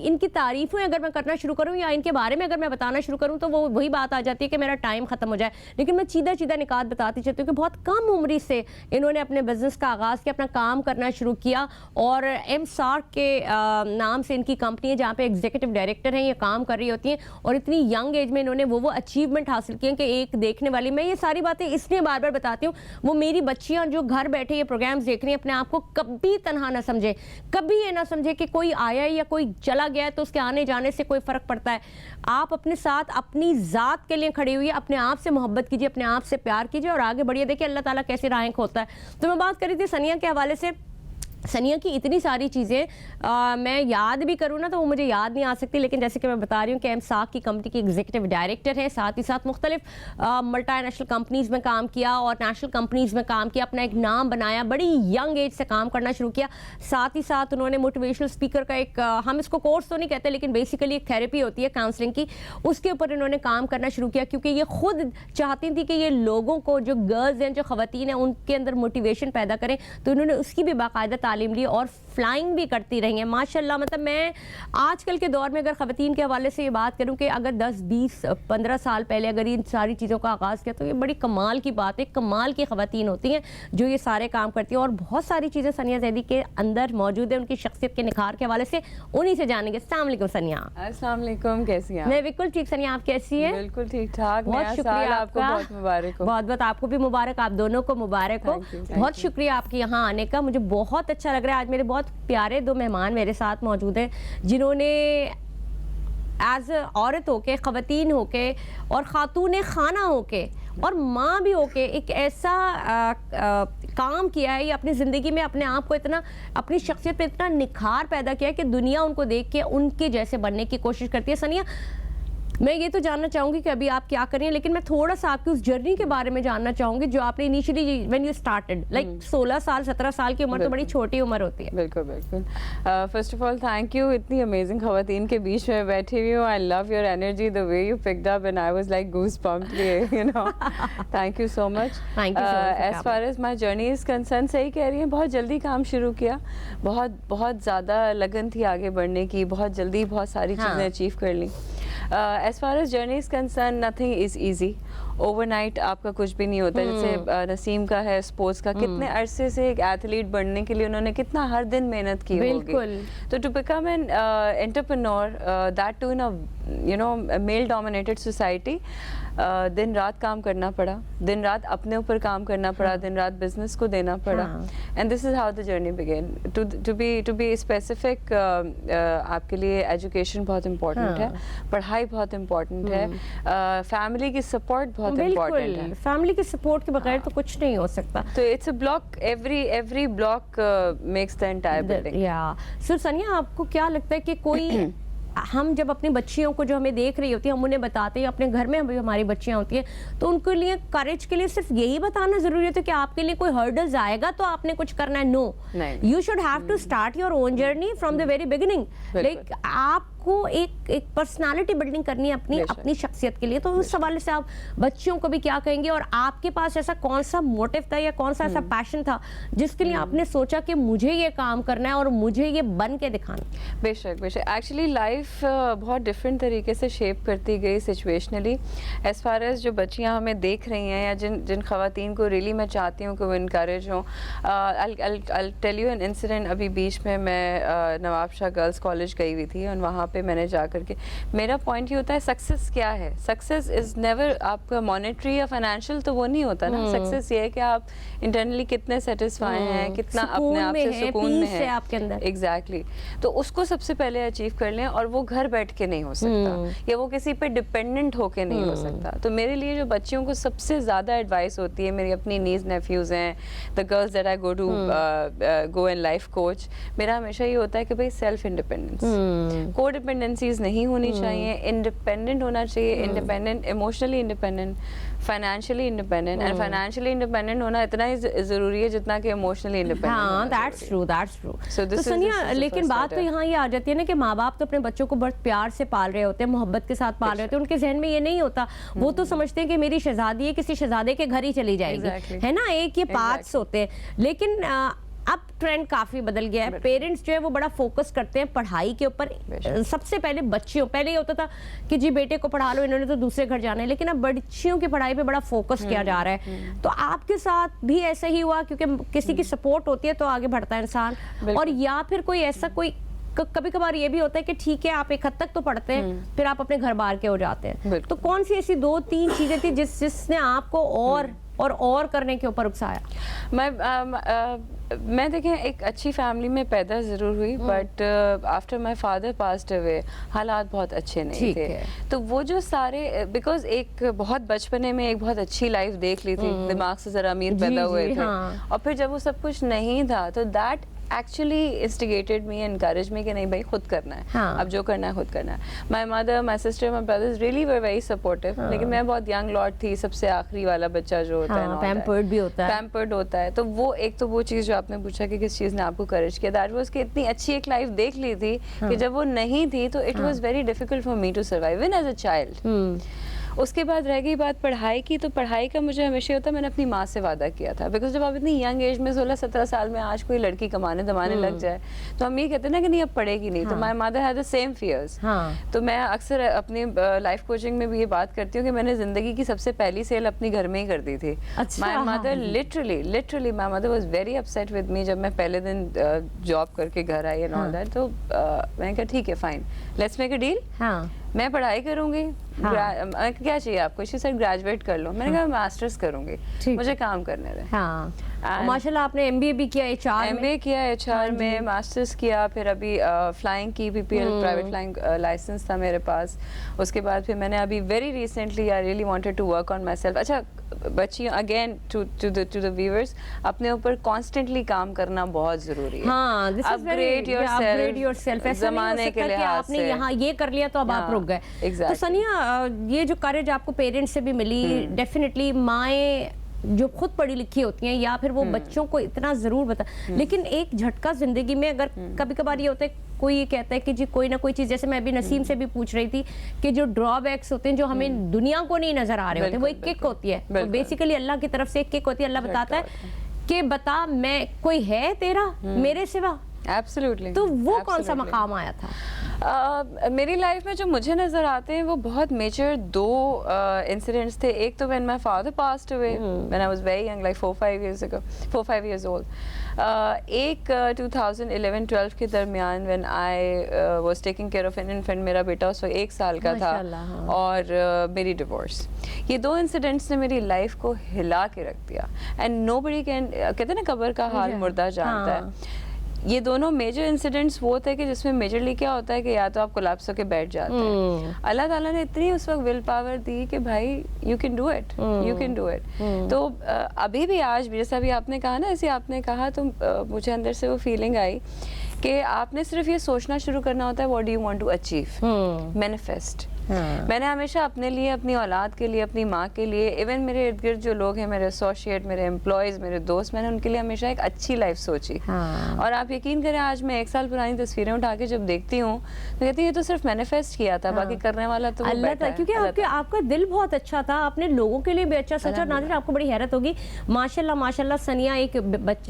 इनकी तारीफ़ें अगर मैं करना शुरू करूँ या इनके बारे में अगर मैं बताना शुरू करूँ तो वो वही बात आ जाती है कि मेरा टाइम ख़त्म हो जाए, लेकिन मैं सीधा निकात बताती चाहती हूँ कि बहुत कम उम्र फरवरी से इन्होंने अपने बिजनेस का आगाज़ किया, अपना काम करना शुरू किया और एमसार्क के नाम से इनकी कंपनी है जहाँ पे एग्जीक्यूटिव डायरेक्टर हैं, ये काम कर रही होती हैं और इतनी यंग एज में इन्होंने वो अचीवमेंट हासिल किए कि एक देखने वाली, मैं ये सारी बातें इसलिए बार बार बताती हूँ, वो मेरी बच्चियाँ जो घर बैठे ये प्रोग्राम्स देख रही हैं अपने आप को कभी तनहा ना समझे, कभी ये ना समझे कि कोई आया या कोई चला गया है तो उसके आने जाने से कोई फ़र्क पड़ता है। आप अपने साथ अपनी ज़ात के लिए खड़ी हुई है, अपने आप से मोहब्बत कीजिए, अपने आप से प्यार कीजिए और आगे बढ़िए। देखिए अल्लाह ताला कैसे राहें खोलता है। तो मैं बात कर रही थी सनिया के हवाले से। सनिया की इतनी सारी चीज़ें मैं याद भी करूँ ना तो वो मुझे याद नहीं आ सकती, लेकिन जैसे कि मैं बता रही हूँ कि एमसाक की कंपनी की एग्जीक्यूटिव डायरेक्टर है, साथ ही साथ मुख्तलिफ मल्टीनेशनल कंपनीज़ में काम किया और नेशनल कंपनीज़ में काम किया, अपना एक नाम बनाया, बड़ी यंग एज से काम करना शुरू किया। साथ ही साथ उन्होंने मोटिवेशनल स्पीकर का एक हम इसको कोर्स तो नहीं कहते लेकिन बेसिकली एक थेरेपी होती है काउंसलिंग की, उसके ऊपर इन्होंने काम करना शुरू किया क्योंकि ये खुद चाहती थी कि ये लोगों को, जो गर्ल्स हैं, जो ख़वातीन हैं, उनके अंदर मोटिवेशन पैदा करें। तो इन्होंने उसकी भी बाकायदा तालीम ली और फ्लाइंग भी करती रही हैं माशाल्लाह। मतलब मैं आजकल के दौर में अगर ख़वातीन के हवाले से ये बात करूं कि अगर 10, 20, 15 साल पहले अगर इन सारी चीज़ों का आगाज़ किया तो ये बड़ी कमाल की बात है, कमाल की ख़वातीन होती हैं जो ये सारे काम करती हैं और बहुत सारी चीज़ें सनिया जैदी के अंदर मौजूद है उनकी शख्सियत के निखार के हवाले से, उन्हीं से जानेंगे। अस्सलाम वालेकुम सनिया। अस्सलाम वालेकुम, कैसी हैं आप? मैं बिल्कुल ठीक। सनिया आप कैसी हैं? बिल्कुल ठीक ठाक। बहुत नया शुक्रिया साल आपको बहुत मुबारक हो। बहुत बहुत आपको भी मुबारक, आप दोनों को मुबारक हो। बहुत शुक्रिया आपके यहाँ आने का, मुझे बहुत अच्छा लग रहा है। आज मेरे बहुत प्यारे दो मेहमान मेरे साथ मौजूद हैं जिन्होंने एज औरत होके, ख़वातीन होके और ख़ातून खाना होके और माँ भी होके एक ऐसा काम किया है, ये अपनी ज़िंदगी में अपने आप को इतना, अपनी शख्सियत पे इतना निखार पैदा किया है कि दुनिया उनको देख के उनके जैसे बनने की कोशिश करती है। सनिया, मैं ये तो जानना चाहूँगी कि अभी आप क्या कर रही हैं, लेकिन मैं थोड़ा सा आपकी उस जर्नी के बारे में जानना चाहूँगी जो आपने initially when you started, like 16 साल 17 साल की उम्र तो बड़ी छोटी उम्र होती है। बिल्कुल बिल्कुल। First of all thank you, इतनी अमेजिंग ख़वातीन के बीच में बैठी हुई हूँ। I love your energy, the way you picked up and I was like goose bumped, you know. Thank you so much. As far as my journey is concern, सही कह रही हैं, बहुत जल्दी काम शुरू किया, बहुत ज़्यादा लगन थी आगे बढ़ने की, बहुत जल्दी बहुत सारी चीज़ें अचीव कर ली। As far as journey is concerned, nothing is easy. Overnight आपका कुछ भी नहीं होता। जैसे नसीम का है स्पोर्ट्स का, कितने अरसे से एक एथलीट बनने के लिए उन्होंने कितना हर दिन मेहनत की होगी। तो to become an entrepreneur, that to in a you know male dominated society, दिन रात काम करना पड़ा, दिन रात अपने ऊपर काम करना पड़ा, दिन रात बिजनेस को देना पड़ा। And this is how the journey began. To be specific, आपके लिए एजुकेशन बहुत इम्पोर्टेंट है, पढ़ाई बहुत इम्पोर्टेंट है, फैमिली की सपोर्ट बहुत इम्पोर्टेंट है। फैमिली की सपोर्ट के बगैर तो कुछ नहीं हो सकता। तो it's a block, every block makes the entire building. या सर सनिया, आपको क्या लगता है कि कोई हम जब अपनी बच्चियों को जो हमें देख रही होती है, हम उन्हें बताते हैं, अपने घर में भी हमारी बच्चियां होती हैं, तो उनके लिए करेज के लिए सिर्फ यही बताना जरूरी है कि आपके लिए कोई हर्डल्स आएगा तो आपने कुछ करना है? No, you should have to start your own journey from the very beginning. Like आपको एक पर्सनालिटी बिल्डिंग करनी है अपनी शख्सियत के लिए। तो उस हवाले से आप बच्चियों को भी क्या कहेंगे और आपके पास ऐसा कौन सा मोटिव था या कौन सा ऐसा पैशन था जिसके लिए आपने सोचा कि मुझे ये काम करना है और मुझे ये बन के दिखाना? बेशक बेशक, एक्चुअली लाइफ बहुत डिफरेंट तरीके से शेप करती गई सिचुएशनली। एज फार एज जो बच्चियां हमें देख रही हैं या जिन ख़वातीन को रियली मैं चाहती हूँ कि वो इनकरेज हों, I tell you an incident. अभी बीच में मैं नवाब शाह गर्ल्स कॉलेज गई हुई थी और वहाँ पे मैंने जा करके, मेरा पॉइंट ये होता है सक्सेस क्या है? सक्सेस इज़ नेवर आपका मॉनेटरी या फाइनेंशियल, तो वो नहीं होता ना। सक्सेस ये है कि आप इंटरनली कितने सेटिस्फाई हैं, कितना अपने आप से सुकून में है आपके अंदर। एग्जैक्टली। तो उसको सबसे पहले अचीव कर लें और वो घर बैठ के नहीं हो सकता या वो किसी पे डिपेंडेंट होके नहीं हो सकता। तो मेरे लिए जो बच्चियों को सबसे ज़्यादा एडवाइस होती है, मेरी अपनी नीज नेफ्यूज़ हैं, the girls that I go to go and life coach, मेरा हमेशा ये होता है कि भाई सेल्फ इंडिपेंडेंस, को डिपेंडेंसीज नहीं होनी चाहिए, इंडिपेंडेंट होना चाहिए, independent, emotionally independent, financially independent. And financially independent होना इतना ही ज़रूरी है जितना कि इमोशनली इंडिपेंडेंट। हाँ, दैट्स ट्रू, दैट्स ट्रू। तो सनिया, लेकिन बात तो यहाँ ये आ जाती है ना कि माँ बाप तो अपने बच्चों को बहुत प्यार से पाल रहे होते हैं, मोहब्बत के साथ पाल रहे होते हैं, उनके जहन में ये नहीं होता। वो तो समझते हैं कि मेरी शहजादी है, किसी शहजादे के घर ही चली जाएगी, है ना। एक ये पाथ्स होते हैं। लेकिन अब ट्रेंड काफी बदल गया है, पेरेंट्स जो है वो बड़ा फोकस करते हैं पढ़ाई के ऊपर। सबसे पहले बच्चियों, पहले ये होता था कि जी बेटे को पढ़ा लो, इन्होंने तो दूसरे घर जाना है, लेकिन अब बच्चियों की पढ़ाई पे बड़ा फोकस किया जा रहा है। तो आपके साथ भी ऐसा ही हुआ, क्योंकि किसी की सपोर्ट होती है तो आगे बढ़ता है इंसान, और या फिर कोई ऐसा कोई कभी कभार ये भी होता है कि ठीक है आप एक हद तक तो पढ़ते हैं, फिर आप अपने घर बाहर के हो जाते हैं, तो कौन सी ऐसी 2-3 चीजें थी जिसने आपको और करने के ऊपर उकसाया? मैं देखें एक अच्छी फैमिली में पैदा ज़रूर हुई, but after my father passed away हालात बहुत अच्छे नहीं थे। तो वो जो सारे, बिकॉज एक बहुत बचपने में एक बहुत अच्छी लाइफ देख ली थी, दिमाग से ज़रा अमीर पैदा हुए थे, और फिर जब वो सब कुछ नहीं था तो that actually instigated me, encourage me कि नहीं भाई खुद करना है, अब जो करना है खुद करना है। My mother, my sister, my brothers really were very supportive, लेकिन मैं बहुत यंग लॉट थी, सबसे आखिरी वाला बच्चा जो होता है, पैम्पर्ड भी होता है, पैम्पर्ड होता है। तो वो एक तो वो चीज़ जो आपने पूछा कि किस चीज़ ने आपको करेज किया, दैट वाज कि इतनी अच्छी एक लाइफ देख ली थी कि जब वो नहीं थी तो it was very difficult for me to survive even as a child. उसके बाद रह गई बात पढ़ाई की, तो पढ़ाई का मुझे हमेशा होता, मैंने अपनी माँ से वादा किया था, बिकॉज जब आप इतनी यंग एज में 16-17 साल में आज कोई लड़की कमाने दमाने लग जाए तो हम ये कहते हैं ना कि नहीं अब पढ़ेगी नहीं, तो my mother had the same fears. तो मैं अक्सर अपनी लाइफ कोचिंग में भी ये बात करती हूँ कि मैंने जिंदगी की सबसे पहली सेल अपनी घर में ही कर दी थी। My mother literally my mother was very upset with me जब मैं पहले दिन जॉब करके घर आई एंड ऑल दैट। तो मैंने कहा ठीक है fine, let's make a deal, मैं पढ़ाई करूंगी, क्या चाहिए आपको, इसी से ग्रेजुएट कर लो। मैंने कहा मास्टर्स करूंगी, मुझे काम करने दें। माशाल्लाह आपने एमबीए भी किया, एमबीए किया एचआर में, मास्टर्स किया, फिर अभी फ्लाइंग की, पीपीएल प्राइवेट फ्लाइंग लाइसेंस था मेरे पास। उसके बाद फिर मैंने अभी very recently I really wanted to work on myself. अच्छा बच्चियों, अगेन टू द व्यूअर्स, अपने ऊपर कॉन्स्टेंटली काम करना बहुत जरूरी है। Upgrade yourself. ज़माने के लिहाज से आपने यहाँ ये कर लिया तो अब आप रुक गए। तो सनिया, ये जो करेज आपको पेरेंट्स से भी मिली, डेफिनेटली माएँ जो खुद पढ़ी लिखी होती हैं या फिर वो बच्चों को इतना जरूर बता, लेकिन एक झटका जिंदगी में अगर कभी कभार ये होता है, कोई ये कहता है कि जी कोई ना कोई चीज, जैसे मैं अभी नसीम से भी पूछ रही थी कि जो ड्रॉबैक्स होते हैं जो हमें दुनिया को नहीं नजर आ रहे होते, वो एक किक होती है, तो बेसिकली अल्लाह की तरफ से एक किक होती है। अल्लाह बताता है कि बता मैं कोई है तेरा मेरे सिवा, एब्सोल्युटली। तो वो कौन सा मकाम आया था? मेरी लाइफ में जो मुझे नज़र आते हैं वो बहुत मेजर 2 इंसिडेंट्स थे। एक तो when my father passed away when I was very young, like 4-5 years old। एक 2011-12 के दरमियान when I was taking care of an infant, मेरा बेटा उस वक्त 1 साल का था, और मेरी डिवोर्स। ये 2 इंसिडेंट्स ने मेरी लाइफ को हिला के रख दिया, एंड नोबडी कैन, कहते हैं ना कब्र का हाल मुर्दा जानता है। ये दोनों मेजर इंसिडेंट्स वो थे कि जिसमें मेजरली क्या होता है कि या तो आप कोलैप्स होके बैठ जाते हैं। अल्लाह ताला ने इतनी उस वक्त विल पावर दी कि भाई you can do it, you can do it. तो अभी भी आज भी जैसा अभी आपने कहा ना, ऐसे आपने कहा, तो मुझे अंदर से वो फीलिंग आई कि आपने सिर्फ ये सोचना शुरू करना होता है what do you want to achieve, manifest. मैंने हमेशा अपने लिए, अपनी औलाद के लिए, अपनी माँ के लिए, इवन मेरे इर्द गिर्द जो लोग हैं, मेरे एसोसिएट, मेरे एम्प्लॉयज़, मेरे दोस्त, मैंने उनके लिए हमेशा एक अच्छी लाइफ सोची। और आप यकीन करें, आज मैं 1 साल पुरानी तस्वीरें उठा के जब देखती हूँ तो कहती हूँ ये तो सिर्फ मैनिफेस्ट किया था, बाकी करने वाला तो अल्लाह था। क्योंकि आपका दिल बहुत अच्छा था, आपने लोगों के लिए भी अच्छा सोचा। नाज़रीन, आपको बड़ी हैरत होगी, माशाल्लाह माशाल्लाह सनिया एक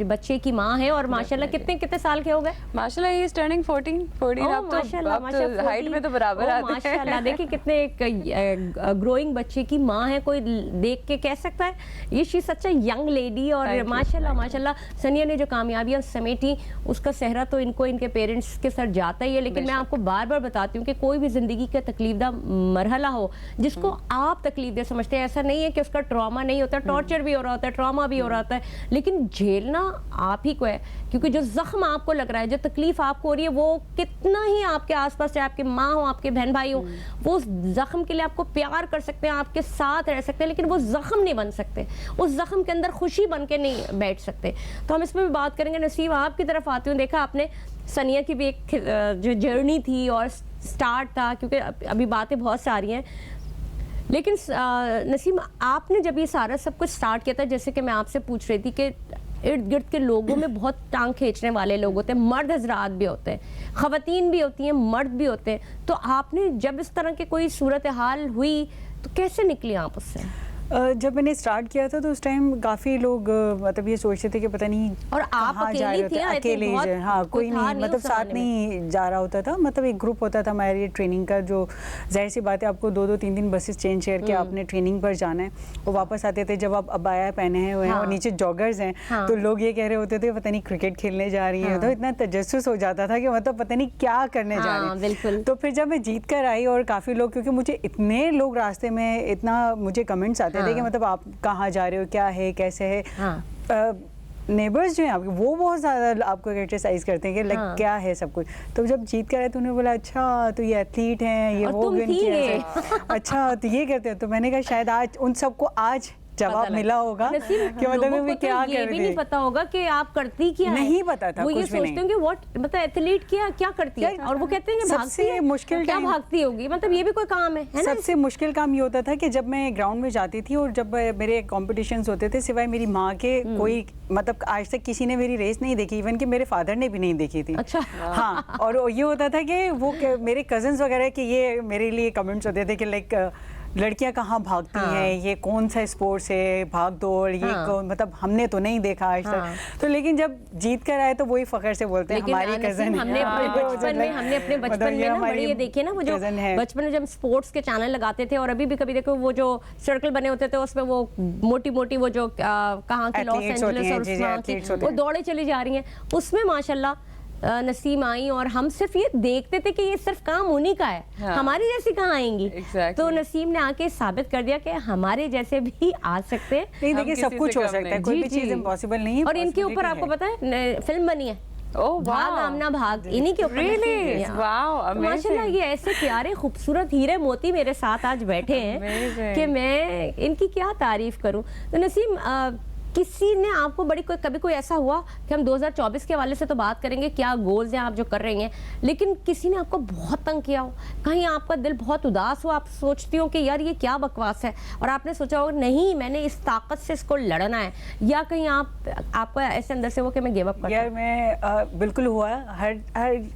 बच्चे की माँ है, और माशाल्लाह कितने साल के हो गए? माशाल्लाह ही इज टर्निंग 14। अब तो हाइट में तो बराबर आते हैं। माशाल्लाह, देखिए कितने एक ग्रोइंग बच्चे की माँ है, कोई देख के कह सकता है ये she such a young lady. और माशाल्लाह माशाल्लाह सनिया ने जो कामयाबियां समेटी, उसका सेहरा तो इनके पेरेंट्स के सर जाता ही है। लेकिन मैं आपको बार बार बताती हूँ कि कोई भी जिंदगी का तकलीफदा मरहला हो जिसको आप तकलीफ दे समझते हैं, ऐसा नहीं है कि उसका ट्रॉमा नहीं होता, टॉर्चर भी हो रहा होता है, ट्रॉमा भी हो रहा होता है, लेकिन झेलना आप ही को है। क्योंकि जो जख्म आपको लग रहा है, जो तकलीफ आपको हो रही है, वो कितना ही आपके आसपास, चाहे आपके माँ हो, आपके बहन भाई हो, वो जख्म के लिए आपको प्यार कर सकते हैं, आपके साथ रह सकते हैं, लेकिन वो जख्म नहीं बन सकते, उस जख्म के अंदर खुशी बन के नहीं बैठ सकते। तो हम इसमें भी बात करेंगे। नसीब, आपकी तरफ आती हूँ, देखा आपने सनिया की भी एक जो जर्नी थी और स्टार्ट था, क्योंकि अभी बातें बहुत सारी हैं, लेकिन नसीम आपने जब ये सारा सब कुछ स्टार्ट किया था, जैसे कि मैं आपसे पूछ रही थी कि इर्द गिर्द के लोगों में बहुत टांग खींचने वाले लोग होते हैं, मर्द हजरात भी होते हैं, ख़वातीन भी होती हैं, मर्द भी होते हैं, तो आपने जब इस तरह की कोई सूरत हाल हुई तो कैसे निकली आप उससे? जब मैंने स्टार्ट किया था तो उस टाइम काफ़ी लोग मतलब ये सोचते थे कि पता नहीं और आप कहाँ जा अकेली रहे थी, होते, I think अकेले ही बहुत जाए, हाँ कोई था नहीं, मतलब उस साथ ज़माने में। नहीं जा रहा होता था, मतलब एक ग्रुप होता था हमारी ट्रेनिंग का, जो जाहिर सी बात है आपको 2-2 3-3 बसेस चेंज करके आपने ट्रेनिंग पर जाना है, वो वापस आते थे जब आप अबाया पहने हुए हैं हाँ। और नीचे जॉगर्स हैं, हाँ। तो लोग ये कह रहे होते थे पता नहीं क्रिकेट खेलने जा रही हैं, तो इतना तजस्सुस हो जाता था कि मतलब पता नहीं क्या करने जा रहे हाँ, हैं। बिल्कुल। तो फिर जब मैं जीत कर आई और काफ़ी लोग, क्योंकि मुझे इतने लोग रास्ते में इतना मुझे कमेंट्स आते थे कि हाँ। मतलब आप कहाँ जा रहे हो, क्या है, कैसे है। हाँ। नेबर्स जो हैं आपके वो बहुत ज़्यादा आपको क्रिटिसाइज करते हैं कि लाइक हाँ। क्या है सब कुछ। तो जब जीत कर आए तो उन्होंने बोला अच्छा तो ये एथलीट हैं, ये और वो तुम विन थी किया ये। है। अच्छा तो ये करते हैं, तो मैंने कहा शायद आज उन सबको आज जवाब लगा। मिला होगा नसीब, कि मतलब लोगों मैं को क्या तो ये कर भी रही नहीं थी। पता होगा कि आप करती क्या है। नहीं पता था, वो ये कुछ भी सोचते नहीं। होंगे व्हाट, मतलब एथलीट क्या करती है, यार, और वो कहते हैं कि भागती सबसे है, मुश्किल क्या टाइम- भागती होगी, मतलब ये भी कोई काम है ना। सबसे मुश्किल काम ये होता था कि जब मैं ग्राउंड में जाती थी और जब मेरे कॉम्पिटिशन्स होते थे, सिवाय मेरी माँ के कोई मतलब आज तक किसी ने मेरी रेस नहीं देखी, इवन कि मेरे फादर ने भी नहीं देखी थी। अच्छा। हाँ, और ये होता था कि वो मेरे कजन्स वगैरह के ये मेरे लिए कमेंट्स होते थे कि लाइक लड़कियां कहाँ भागती हाँ। हैं, ये कौन सा स्पोर्ट्स है, भाग दौड़, ये हाँ। मतलब हमने तो नहीं देखा आज हाँ। तक। तो लेकिन जब जीत कर आए तो वही फखर से बोलते हैं लेकिन हमारी नसीम, कजन हमने अपने बचपन में ना बड़ी ये देखिए ना, वो जो cousin है। बचपन में जब स्पोर्ट्स के चैनल लगाते थे, और अभी भी कभी देखो वो जो सर्कल बने होते थे उसमें वो मोटी मोटी वो जो कहाँ की लॉस Athletes होती एंजलिस हैं, और जी, जी, वहाँ की athletes होते वो हैं। दौड़े चली जा रही हैं, उसमें माशाल्लाह नसीम आई, और हम सिर्फ ये देखते थे कि ये सिर्फ काम उन्हीं का है, हाँ। हमारी जैसी कहाँ आएंगी। Exactly. तो नसीम ने आके साबित कर दिया कि हमारे जैसे भी आ सकते हैं। नहीं हम देखिए किसी सब कुछ से हो कम सकता है, नहीं। कोई जी, भी चीज़ जी। इम्पॉसिबल नहीं है। और इनके ऊपर possibility आपको है। पता है फिल्म बनी है, Oh, भाग wow. आमना भाग, इन्हीं के ऊपर Really? नसीब ने। Wow, तो माशाल्लाह amazing. ये ऐसे प्यारे खूबसूरत हीरे मोती मेरे साथ आज बैठे हैं Amazing. कि मैं इनकी क्या तारीफ करूं। तो नसीम, किसी ने आपको कभी कोई ऐसा हुआ कि हम 2024 के हवाले से तो बात करेंगे, क्या गोल्स हैं आप जो कर रही हैं, लेकिन किसी ने आपको बहुत तंग किया हो, कहीं आपका दिल बहुत उदास हो, आप सोचती हो कि यार ये क्या बकवास है, और आपने सोचा हो नहीं मैंने इस ताकत से इसको लड़ना है, या कहीं आपको ऐसे अंदर से वो कि मैं गिव अप कर यार मैं बिल्कुल हुआ, हर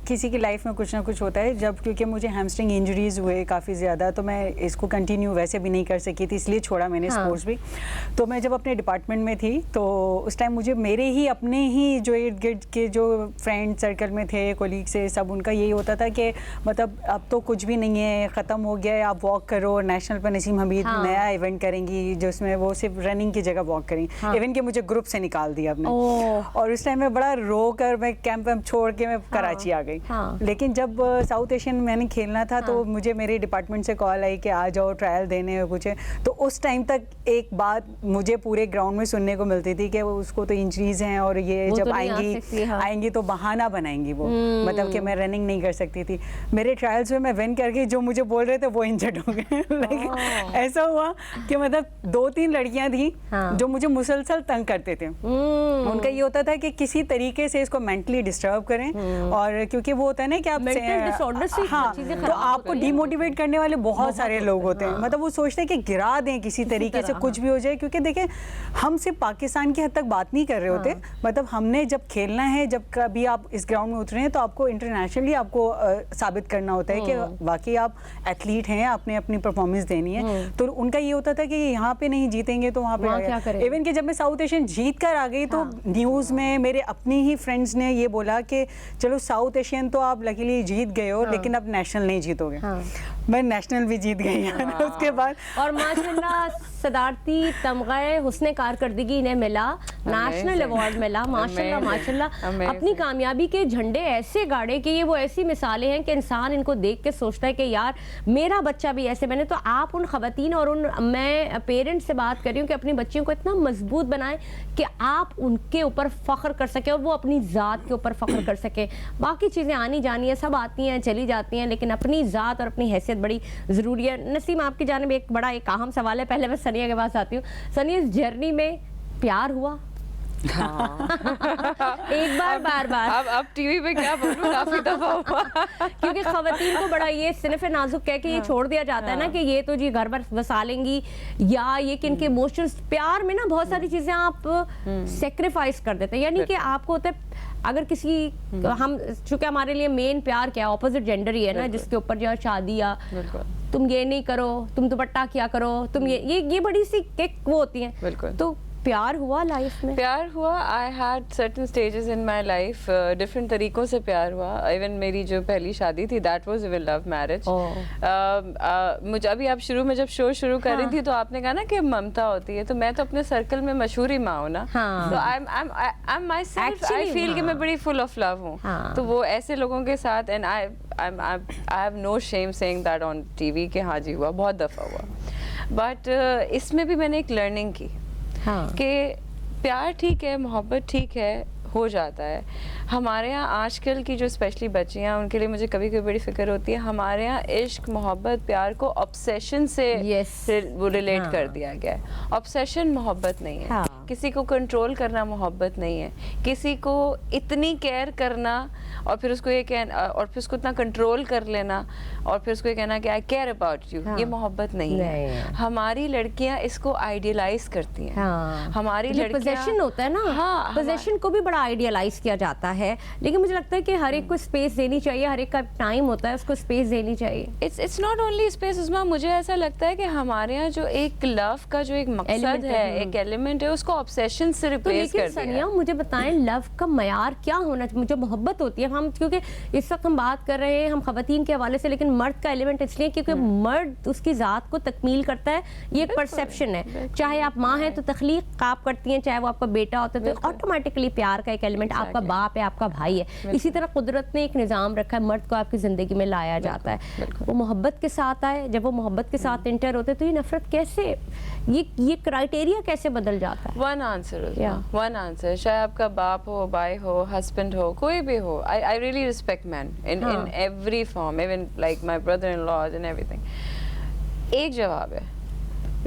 किसी की लाइफ में कुछ ना कुछ होता है। जब क्योंकि मुझे हैमस्ट्रिंग इंजरीज हुए काफ़ी ज़्यादा, तो मैं इसको कंटिन्यू वैसे भी नहीं कर सकी थी, इसलिए छोड़ा मैंने हाँ। स्पोर्ट्स भी। तो मैं जब अपने डिपार्टमेंट में थी तो उस टाइम मुझे मेरे ही अपने ही जो इर्द गिर्द के जो फ्रेंड सर्कल में थे, कोलीग से, सब उनका यही होता था कि मतलब अब तो कुछ भी नहीं है, ख़त्म हो गया है, आप वॉक करो, नेशनल पर नसीम हमीद हाँ। नया इवेंट करेंगी जिसमें वो सिर्फ रनिंग की जगह वॉक करेंगी। हाँ। इवन कि मुझे ग्रुप से निकाल दिया आपने। ओह। और उस टाइम में बड़ा रो कर मैं कैंप वैम्प छोड़ के मैं कराची आ गई। हाँ। लेकिन जब साउथ एशियन मैंने खेलना था तो मुझे मेरे डिपार्टमेंट से कॉल आई कि आ जाओ ट्रायल देने और कुछ है। तो उस टाइम तक एक बात मुझे पूरे ग्राउंड में सुनने को मिलती थी कि उसको तो इंजरीज हैं और ये वो जब तो नहीं आ आएंगी सकती, हाँ। आएंगी तो बहाना बनाएंगी वो, मतलब कि मैं रनिंग नहीं कर सकती थी। मेरे ट्रायल्स में मैं विन करके जो मुझे बोल रहे थे वो इंजर्ड हो गए। लाइक ऐसा हुआ कि मतलब 2-3 लड़कियां थी हाँ। जो मुझे मुसलसल तंग करते थे। उनका ये होता था कि किसी तरीके से इसको मेंटली डिस्टर्ब करें, और क्योंकि वो होता है ना कि आप Mental disorder से हाँ, चीजें तो खराब आपको होती हैं। डिमोटिवेट करने वाले बहुत सारे लोग होते हैं। मतलब वो सोचते हैं कि गिरा दें किसी तरीके से, तरह, कुछ भी हो जाए। क्योंकि देखें हम सिर्फ पाकिस्तान की हद तक बात नहीं कर रहे होते, मतलब हमने जब खेलना है, जब कभी आप इस ग्राउंड में उतरे हैं तो आपको इंटरनेशनली आपको साबित करना होता है कि वाकई आप एथलीट हैं, आपने अपनी परफॉर्मेंस देनी है। तो उनका ये होता था कि यहाँ पे नहीं जीतेंगे तो वहाँ वहाँ पे क्या करेंगे? इवन कि जब मैं साउथ एशियन जीत कर आ गई तो न्यूज़ में मेरे अपने ही फ्रेंड्स ने ये बोला कि चलो साउथ एशियन तो आप लकीली जीत गए हो, लेकिन अब नेशनल नहीं जीतोगे। हाँ। मैं नेशनल भी जीत गई उसके बाद। और माशाल्लाह सदारती तमग़े हुस्न कारकर्दगी इन्हें मिला, नेशनल अवार्ड मिला। माशाल्लाह Amazing. माशाल्लाह Amazing. अपनी कामयाबी के झंडे ऐसे गाड़े कि ये वो ऐसी मिसालें हैं कि इंसान इनको देख के सोचता है कि यार मेरा बच्चा भी ऐसे बने। तो आप उन ख़वातीन और उन मैं पेरेंट्स से बात कर रही हूँ कि अपनी बच्चियों को इतना मजबूत बनाएं कि आप उनके ऊपर फ़ख्र कर सकें और वो अपनी ज़ात के ऊपर फ़ख्र कर सकें। बाकी चीज़ें आनी जानी है, सब आती हैं चली जाती हैं, लेकिन अपनी ज़ात और अपनी हैसियत बड़ी ज़रूरी है। नसीम, आपकी जानिब एक बड़ा एक अहम सवाल है, पहले मैं सनिया के पास आती हूँ। सनिया, इस जर्नी में प्यार हुआ? एक बार बार अब टीवी पे क्या बोलूं, काफी दफा हुआ। क्योंकि खवातीन को बड़ा ये सिर्फ नाजुक कह के ये छोड़ दिया जाता है ना कि ये तो जी घर पर बसा लेंगी, या ये कि इनके इमोशंस, प्यार में ना बहुत सारी चीजें आप सेक्रीफाइस कर देते हैं। यानी कि आपको होता है अगर किसी हम, चूंकि हमारे लिए मेन प्यार क्या है, ऑपोजिट जेंडर ही है ना, जिसके ऊपर जो शादी या तुम ये नहीं करो, तुम दुपट्टा क्या करो, तुम ये बड़ी सी एक वो होती हैं। बिल्कुल। तो प्यार हुआ लाइफ में? प्यार हुआ, I had certain stages in my life, different तरीक़ों से प्यार हुआ। इवन मेरी जो पहली शादी थी that was a love marriage. मुझे अभी आप शुरू में जब शो शुरू कर रही थी तो आपने कहा ना कि ममता होती है, तो मैं तो अपने सर्कल में मशहूर ही माँ हूँ ना। हाँ। तो I am my self, I feel कि मैं बड़ी फुल ऑफ लव हूँ। हाँ। तो वो ऐसे लोगों के साथ, and I have no shame saying that on TV कि हाँ जी हुआ, बहुत दफ़ा हुआ। बट इसमें भी मैंने एक लर्निंग की हाँ। कि प्यार ठीक है, मोहब्बत ठीक है, हो जाता है। हमारे यहाँ आजकल की जो स्पेशली बच्चियाँ, उनके लिए मुझे कभी कभी बड़ी फिक्र होती है। हमारे यहाँ इश्क, मोहब्बत, प्यार को ऑब्सेशन से वो रिलेट कर दिया गया है। ऑब्सेशन मोहब्बत नहीं है। किसी को कंट्रोल करना मोहब्बत नहीं है। किसी को इतनी केयर करना और फिर उसको ये कहना और फिर उसको इतना कंट्रोल कर लेना और फिर उसको ये कहना कि आई केयर अबाउट यू, ये मोहब्बत नहीं है। हमारी लड़कियां इसको आइडियलाइज करती हैं। हमारी लड़कियां, पोजेशन होता है ना, हाँ, पोजेशन को भी बड़ा आइडियलाइज किया जाता है। लेकिन मुझे लगता है कि हर एक को स्पेस देनी चाहिए, हर एक का टाइम होता है, उसको स्पेस देनी चाहिए। इट्स नॉट ओनली स्पेस उस्मा, मुझे ऐसा लगता है कि हमारे यहाँ जो एक लव का जो एक मकसद है, एक एलिमेंट है, उसको ऑब्सेशन से रिप्लेस कर दिया। सनिया मुझे बताएं, लव का मयार क्या होना चाहिए? मुझे मोहब्बत होती है, हम क्योंकि इस वक्त हम बात कर रहे हैं हम खवातीन के हवाले से, लेकिन मर्द का एलिमेंट इसलिए क्योंकि मर्द उसकी ज़ात को तकमील करता है। ये एक परसेप्शन है। चाहे आप माँ हैं तो तख्लीक आप करती हैं, चाहे वो आपका बेटा होता है तो ऑटोमेटिकली प्यार का एक एलिमेंट, आपका बाप है, आपका भाई है। इसी तरह कुदरत ने एक निज़ाम रखा है, मर्द को आपकी ज़िंदगी में लाया जाता है। वो मोहब्बत के साथ आए, जब वो मोहब्बत के साथ इंटर होते तो ये नफरत कैसे, ये क्राइटेरिया कैसे बदल जाता है? वन आंसर, चाहे आपका बाप हो, भाई हो, हस्बैंड हो, कोई भी हो। I really respect man in every form, even like my brother in laws and everything. एक जवाब है,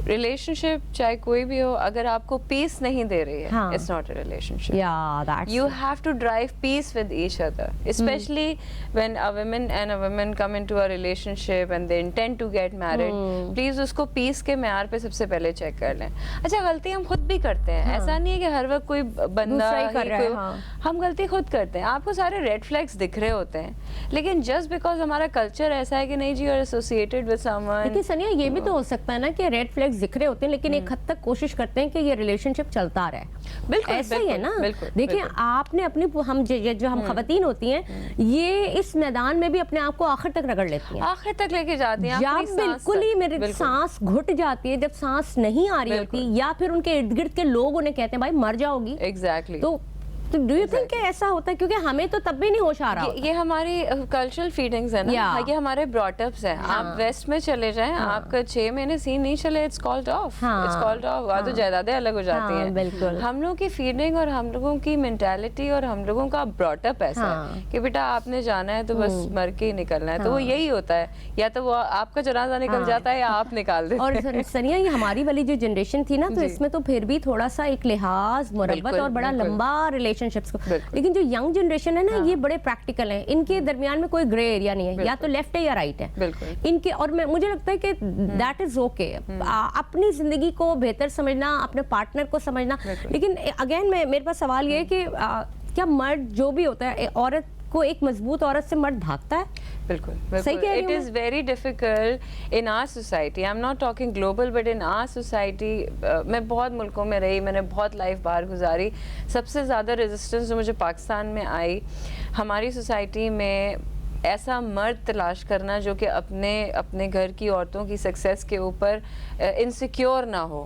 रिलेशनशिप चाहे कोई भी हो, अगर आपको पीस नहीं दे रही है, it's not a relationship. You have to drive peace with each other, specially when a woman and a woman come into a relationship and they intend to get married. Please उसको peace के मैार पे सबसे पहले check कर लें। अच्छा, गलती हम खुद भी करते हैं, ऐसा नहीं है कि हर वक्त कोई बंदा ही कर रहा है। हम गलती खुद करते हैं। आपको सारे रेड फ्लैग्स दिख रहे होते हैं, लेकिन जस्ट बिकॉज हमारा कल्चर ऐसा है कि नहीं जी, you are associated with someone. लेकिन सनिया ये भी तो हो सकता है ना कि रेड फ्लैग्स दिख रहे होते हैं, लेकिन एक हद तक कोशिश करते हैं कि ये रिलेशनशिप चलता रहे। बिल्कुल ऐसा ही है ना। देखिए, आपने अपनी हम जो हम खवातीन होती हैं, ये इस मैदान में भी अपने आप को आखिर तक रगड़ लेती हैं, आखिर तक लेके जाती हैं। जब बिल्कुल ही मेरी सांस घुट जाती है, जब सांस नहीं आ रही होती, या फिर उनके इर्द गिर्द के लोग उन्हें कहते हैं भाई मर जाओगी। एग्जैक्टली। तो डू यू थिंक ऐसा होता है? क्योंकि हमें तो तब भी नहीं होश आ रहा। ये हमारी कल्चरल फीडिंग्स है ना, ये हमारे ब्रॉटअप्स हैं। आप वेस्ट में चले जाएं, आपका 6 महीने सीन नहीं चले, it's called off, it's called off. वहाँ तो जायदादें अलग हो जाती हैं। बिल्कुल। हम लोगों की फीडिंग और हम लोगों की मेंटालिटी और हम लोगों का ब्रॉटअप ऐसा है कि बेटा आपने जाना है तो बस मर के ही निकलना है। तो वो यही होता है, या तो वो आपका जनाजा निकल जाता है या आप निकाल देते हैं। और सनिया, ये हमारी वाली जो जनरेशन थी ना, तो इसमें तो फिर भी थोड़ा सा एक लिहाज, मुरब्बत और बड़ा लंबा रिलेशनशिप्स को। लेकिन जो यंग जनरेशन है ना, ये बड़े प्रैक्टिकल हैं। इनके दरमियान में कोई ग्रे एरिया नहीं है, या तो लेफ्ट है या राइट है इनके। और मुझे लगता है कि दैट इज ओके। अपनी जिंदगी को बेहतर समझना, अपने पार्टनर को समझना। लेकिन अगेन मेरे पास सवाल ये है कि क्या मर्द जो भी होता है, औरत को, एक मजबूत औरत से मर्द भागता है? बिल्कुल, it is very difficult in our society. I am not talking global, but in our society. मैं बहुत मुल्कों में रही, मैंने बहुत लाइफ बाहर गुजारी। सबसे ज़्यादा रेजिस्टेंस जो मुझे पाकिस्तान में आई, हमारी सोसाइटी में ऐसा मर्द तलाश करना जो कि अपने घर की औरतों की सक्सेस के ऊपर इनसिक्योर ना हो,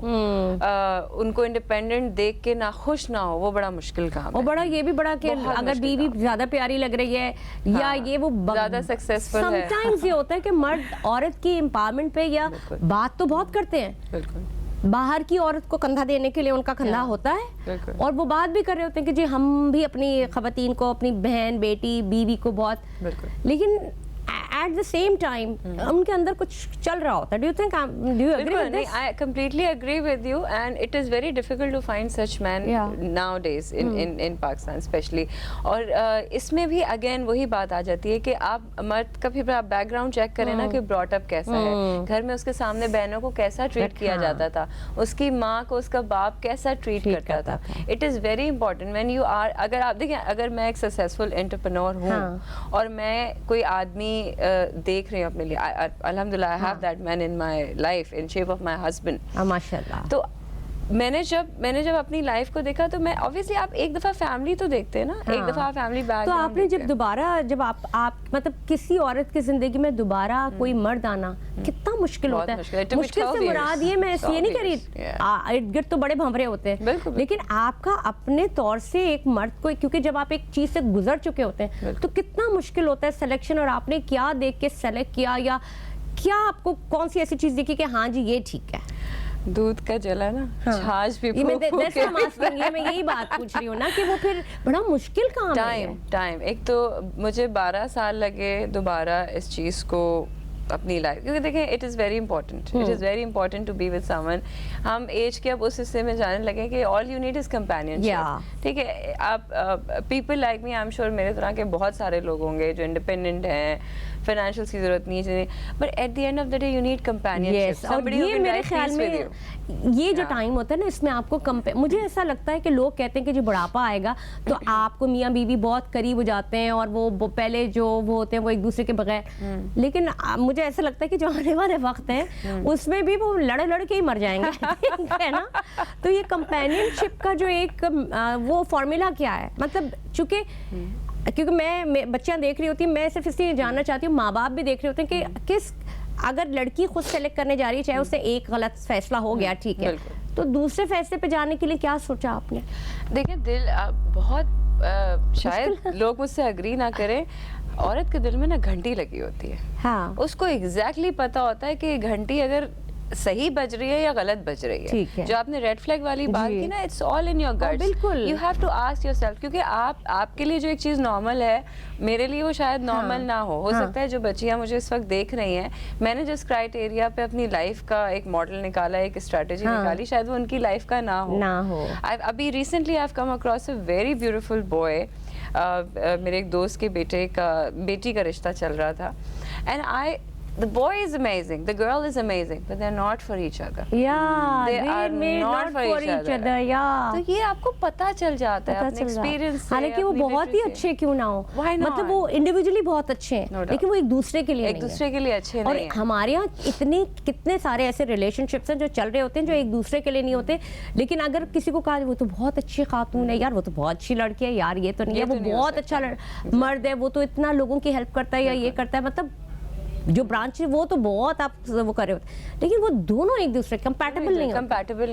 उनको इंडिपेंडेंट देख के ना खुश ना हो, वो बड़ा मुश्किल काम है। और बड़ा ये भी बड़ा कि अगर बीवी ज्यादा प्यारी लग रही है, या ये वो ज्यादा सक्सेसफुल है। समटाइम्स ये होता है कि मर्द औरत की एम्पावरमेंट पे या बात तो बहुत करते हैं, बिल्कुल, बाहर की औरत को कंधा देने के लिए उनका कंधा होता है, और वो बात भी कर रहे होते हैं कि जी हम भी अपनी खवातीन को, अपनी बहन, बेटी, बीवी को बहुत, लेकिन at the same time उनके अंदर कुछ चल रहा होता है। Do you think do you agree with this? I completely agree with you, and it is very difficult to find such men nowadays in Pakistan especially. और इसमें भी again वही बात आ जाती है कि आप मर्द का फिर आप बैकग्राउंड चेक करें ना कि ब्रॉट अप कैसा है, घर में उसके सामने बहनों को कैसा ट्रीट किया जाता था, उसकी माँ को उसका बाप कैसा ट्रीट करता था। It is very important when you are, अगर आप देखिए, अगर मैं एक सक्सेसफुल एंटरप्रेन्योर हूँ और मैं कोई आदमी देख रही हूँ अपने लिए, अल्हम्दुलिल्लाह I have that man in my life in shape of my husband. माशाल्लाह। तो मैंने जब अपनी लाइफ को देखा तो मैं ऑब्वियसली, आप एक दफा फैमिली तो देखते हैं ना, एक दफा फैमिली तो बैकग्राउंड आपने जब दोबारा जब आप मतलब किसी औरत की जिंदगी में दोबारा कोई मर्द आना कितना मुश्किल बहुत होता है। मुश्किल है। It took me मुश्किल 12 से मुराद ये मैं years, ये नहीं 12 करी, years, yeah. इर्द गिर्द तो बड़े भंवरे होते हैं, बिल्कुल। लेकिन आपका अपने तौर से एक मर्द को, क्योंकि जब आप एक चीज से गुजर चुके होते हैं तो कितना मुश्किल होता है सिलेक्शन, और आपने क्या देख के सेलेक्ट किया, या क्या आपको कौन सी ऐसी चीज देखी कि हाँ जी ये ठीक है? दूध का जला ना, छाछ भी ये मैं फूंक फूंक के मैं यही बात पूछ रही हूँ ना कि वो फिर बड़ा मुश्किल काम है। टाइम एक तो मुझे 12 साल लगे दोबारा इस चीज़ को अपनी लाइफ, क्योंकि देखें it is very important to be with someone. हम एज के अब उस हिस्से में जाने लगे कि all you need is companionship. ठीक है, आप people like me, I am sure मेरे तरह के बहुत सारे लोग होंगे जो इंडिपेंडेंट हैं, फाइनेंशियल की जरूरत नहीं है, but at the end of the day you need companionship. और ये मेरे ख्याल में ये जो टाइम होता है ना, इसमें आपको मुझे ऐसा लगता है कि लोग कहते हैं कि जो बुढ़ापा आएगा तो आपको मियाँ बीवी बहुत करीब हो जाते हैं और वो पहले जो वो होते हैं वो एक दूसरे के बगैर, लेकिन मुझे ऐसा लगता है कि जो आने वाले वक्त है उसमें भी वो लड़ के ही मर जाएंगे है ना। तो ये कंपेनियनशिप का जो एक वो फॉर्मूला क्या है, मतलब क्योंकि मैं बच्चियां देख रही होती हैं, मैं सिर्फ इसलिए जानना चाहती हूँ, माँ बाप भी देख रहे होते हैं कि किस, अगर लड़की खुद सेलेक्ट करने जा रही है, चाहे उससे एक गलत फैसला हो गया ठीक है, तो दूसरे फैसले पे जाने के लिए क्या सोचा आपने? देखिए दिल बहुत शायद लोग मुझसे अग्री ना करें, औरत के दिल में ना घंटी लगी होती है। हाँ। उसको एग्जैक्टली पता होता है कि घंटी अगर सही बज रही है या गलत बज रही है। जो आपने रेड फ्लैग वाली बात की ना, it's all in your guts. बिल्कुल, you have to ask yourself, क्योंकि आपके लिए जो एक चीज नॉर्मल है मेरे लिए वो शायद नॉर्मल ना हो सकता है। जो बच्चियां मुझे इस वक्त देख रही हैं, मैंने जिस क्राइटेरिया पे अपनी लाइफ का एक मॉडल निकाला, एक स्ट्रेटेजी निकाली, शायद वो उनकी लाइफ का ना हो। अभी recently I have come across a very beautiful boy, मेरे एक दोस्त के बेटी का रिश्ता चल रहा था, and the boy is amazing, the girl is amazing, but they're not for each other. Yeah, they are not for each other. Yeah. तो ये आपको पता चल जाता है अपने एक्सपीरियंस से। हालांकि वो बहुत ही अच्छे क्यों ना हो, मतलब वो इंडिविजुअली बहुत अच्छे हैं, लेकिन वो एक दूसरे के लिए अच्छे नहीं है। और हमारे यहाँ कितने सारे ऐसे रिलेशनशिप्स हैं जो चल रहे होते हैं जो एक दूसरे के लिए नहीं होते, लेकिन अगर किसी को कहा वो तो बहुत अच्छी खातून है यार, वो तो बहुत अच्छी लड़की है यार, ये तो नहीं है, वो बहुत अच्छा मर्द है, वो तो इतना लोगों की हेल्प करता है या ये करता है, मतलब जो ब्रांच है वो तो बहुत आप वो कर रहे होते, लेकिन वो दोनों एक दूसरे कंपैटिबल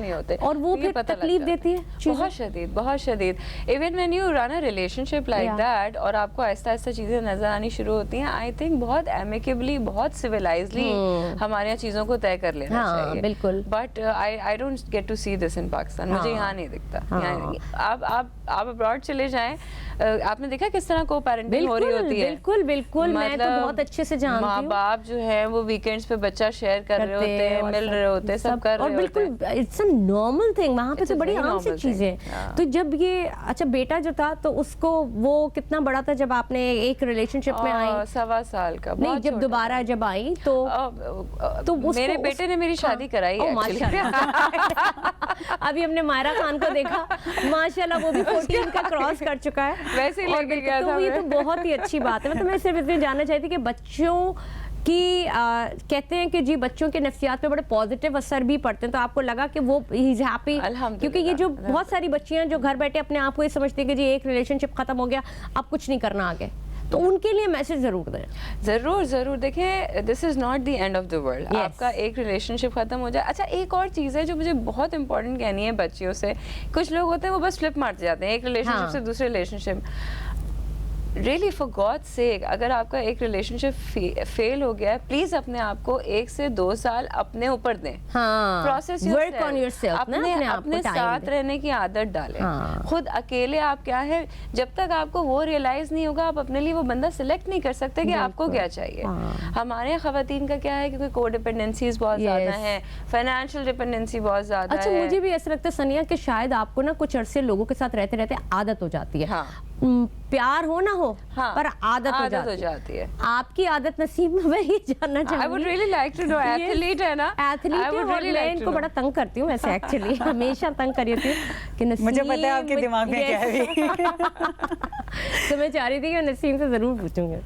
नहीं होते और वो फिर तकलीफ देती है बहुत शदीद। Even when you run a relationship like that और आपको आहिस्ता आहिस्ता चीजें नजर आनी शुरू होती हैं, आई थिंक बहुत एमिकेबली, बहुत सिविलाइजली हमारे यहाँ चीजों को तय कर लेना चाहिए। बिल्कुल। But I don't get to see this in Pakistan, मुझे यहाँ नहीं दिखता। आप अब्रॉड चले जाएं, आपने देखा किस तरह को पेरेंटिंग हो रही होती है। बिल्कुल, मैं तो बहुत अच्छे से जानती हूँ। आप जो है वो वीकेंड्स पे बच्चा शेयर कर रहे होते हैं, मिल रहे होते हैं, सब कर रहे होते हैं, और बिल्कुल इट्स अ नॉर्मल थिंग, वहाँ पे तो बड़ी आम सी चीज है। तो जब ये अच्छा बेटा जो था तो उसको वो कितना बड़ा था जब आपने एक रिलेशनशिप में आई? 1.25 साल का। नहीं, जब दोबारा जब आई तो मेरे बेटे ने मेरी शादी कराई है। अभी हमने मायरा खान को देखा, माशाल्लाह वो भी 14 का क्रॉस कर चुका है, वैसे ही लेके गया था। ये तो बहुत ही अच्छी बात है। मतलब मैं सिर्फ इतनी जानना चाहती थी कि बच्चों कि कहते हैं कि जी बच्चों के नफ्सियात पे बड़े पॉजिटिव असर भी पड़ते हैं, तो आपको लगा कि वो ही इज हैप्पी? क्योंकि ये जो बहुत सारी बच्चियां जो घर बैठे अपने आप को ये समझती हैं कि जी एक रिलेशनशिप खत्म हो गया, अब कुछ नहीं करना आगे, तो उनके लिए मैसेज जरूर दें। जरूर देखें, this is not the end of the world. आपका एक रिलेशनशिप खत्म हो जाए। अच्छा, एक और चीज़ है जो मुझे बहुत इंपॉर्टेंट कहनी है बच्चियों से। कुछ लोग होते हैं वो बस फ्लिप मारते जाते हैं एक रिलेशनशिप से दूसरे relationship. Really for God sake, अगर आपका एक रिलेशनशिप फेल हो गया है, प्लीज अपने आप को 1 से 2 साल अपने ऊपर दें। प्रोसेस वर्क ऑन योरसेल्फ, अपने साथ रहने की आदत डालें। खुद अकेले आप क्या है, जब तक आपको वो रियलाइज नहीं होगा, आप अपने लिए वो बंदा सिलेक्ट नहीं कर सकते कि आपको क्या चाहिए। हमारे खवातीन का क्या है, क्योंकि को डिपेंडेंसीज बहुत ज्यादा है, फाइनेंशियल डिपेंडेंसी बहुत ज्यादा है। अच्छा, मुझे भी ऐसा लगता है सनिया कि शायद आपको ना कुछ अरसे लोगों के साथ रहते रहते आदत हो जाती है। प्यार हो ना हो, पर आदत हो जाती है। आपकी आदत नसीब में, वही जानना चाहूंगी। I would really like to know, athlete है ना? एथलीट है, और मैं इनको बड़ा तंग करती हूँ वैसे, एक्चुअली हमेशा तंग कर रही हूँ कि नसीब, मुझे पता है आपके दिमाग में क्या है। तो मैं चाह रही थी कि नसीब से जरूर पूछूंगी।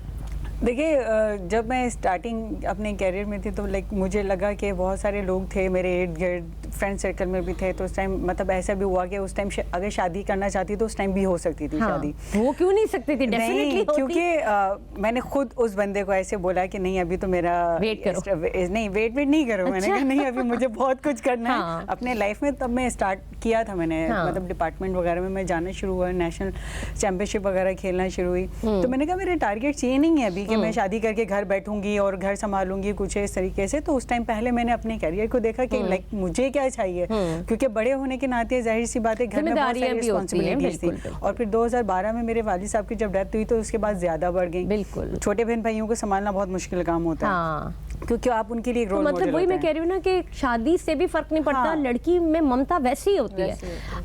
देखिए जब मैं स्टार्टिंग अपने कैरियर में थी तो लाइक मुझे लगा कि बहुत सारे लोग थे मेरे इर्द गिर्द, फ्रेंड सर्कल में भी थे, तो उस टाइम मतलब ऐसा भी हुआ कि उस टाइम अगर शादी करना चाहती तो उस टाइम भी हो सकती थी शादी। वो क्यों नहीं सकती थी? डेफिनेटली नहीं, होती। क्योंकि मैंने खुद उस बंदे को ऐसे बोला कि नहीं अभी तो मेरा वेट करो। नहीं वेट नहीं करो। मैंने कहा नहीं अभी मुझे बहुत कुछ करना हाँ। है अपने लाइफ में। तब मैं स्टार्ट किया था मैंने, हाँ। मतलब डिपार्टमेंट वगैरह में मैं जाना शुरू हुआ, नेशनल चैंपियनशिप वगैरह खेलना शुरू हुई। तो मैंने कहा मेरे टारगेट्स ये नहीं है अभी कि मैं शादी करके घर बैठूंगी और घर संभालूंगी कुछ इस तरीके से। तो उस टाइम पहले मैंने अपने करियर को देखा कि लाइक मुझे क्या चाहिए, क्योंकि बड़े होने के नाते जाहिर सी बात है घर में बहुत सारी जिम्मेदारियां भी होती हैं, रिस्पॉन्सिबिलिटीज थी। बिल्कुल, और फिर 2012 में मेरे वालिद साहब की जब डेथ हुई तो उसके बाद ज्यादा बढ़ गई। बिल्कुल। छोटे बहन भाइयों को संभालना बहुत मुश्किल काम होता है, हाँ। क्योंकि आप उनके लिए एक तो रोल मतलब मॉडल वही मैं होते कह रही हूँ ना कि शादी से भी फर्क नहीं पड़ता। हाँ। लड़की में ममता वैसी ही होती है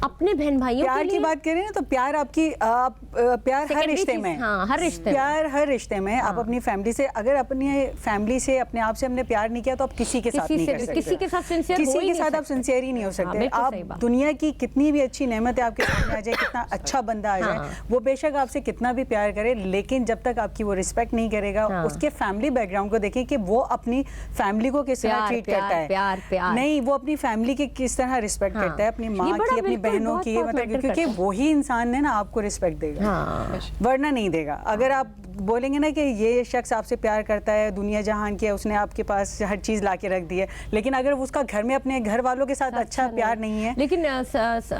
अपने बहन भाइयों प्यार के की लिए। बात करें ना तो प्यार आपकी प्यार हर Secondary रिश्ते चीज़, में, हाँ, हर रिश्ते में। प्यार हर रिश्ते में। आप अपनी फैमिली से, अगर अपनी फैमिली से अपने आप से हमने प्यार नहीं किया तो आप किसी के साथ किसी नहीं से कर भी- सकते। किसी के साथ sincere हो किसी ही के नहीं साथ आप सकते। सिंसियर ही नहीं हो सकते। बिल्कुल आप सही बात। दुनिया की कितनी भी अच्छी नेमत है आपके सामने आ जाए, कितना अच्छा बंदा आ जाए, हाँ। वो बेशक आपसे कितना भी प्यार करे, लेकिन जब तक आपकी वो रिस्पेक्ट नहीं करेगा, हाँ। उसके फैमिली बैकग्राउंड को देखें कि वो अपनी फैमिली को किस तरह प्यार, ट्रीट प्यार, करता है। प्यार। नहीं, वो अपनी फैमिली की किस तरह रिस्पेक्ट हाँ। करता है, अपनी ये माँ बड़ा की, अपनी बिल्कुल बहनों बहुत की, बहुत मतलब matter क्योंकि करता है। वही इंसान है ना आपको रिस्पेक्ट देगा, हाँ। वरना नहीं देगा। अगर आप बोलेंगे ना कि ये शख्स आपसे प्यार करता है, दुनिया जहान की है, उसने आपके पास हर चीज़ ला के रख दी है, लेकिन अगर उसका घर में अपने घर वालों के साथ अच्छा प्यार नहीं है। लेकिन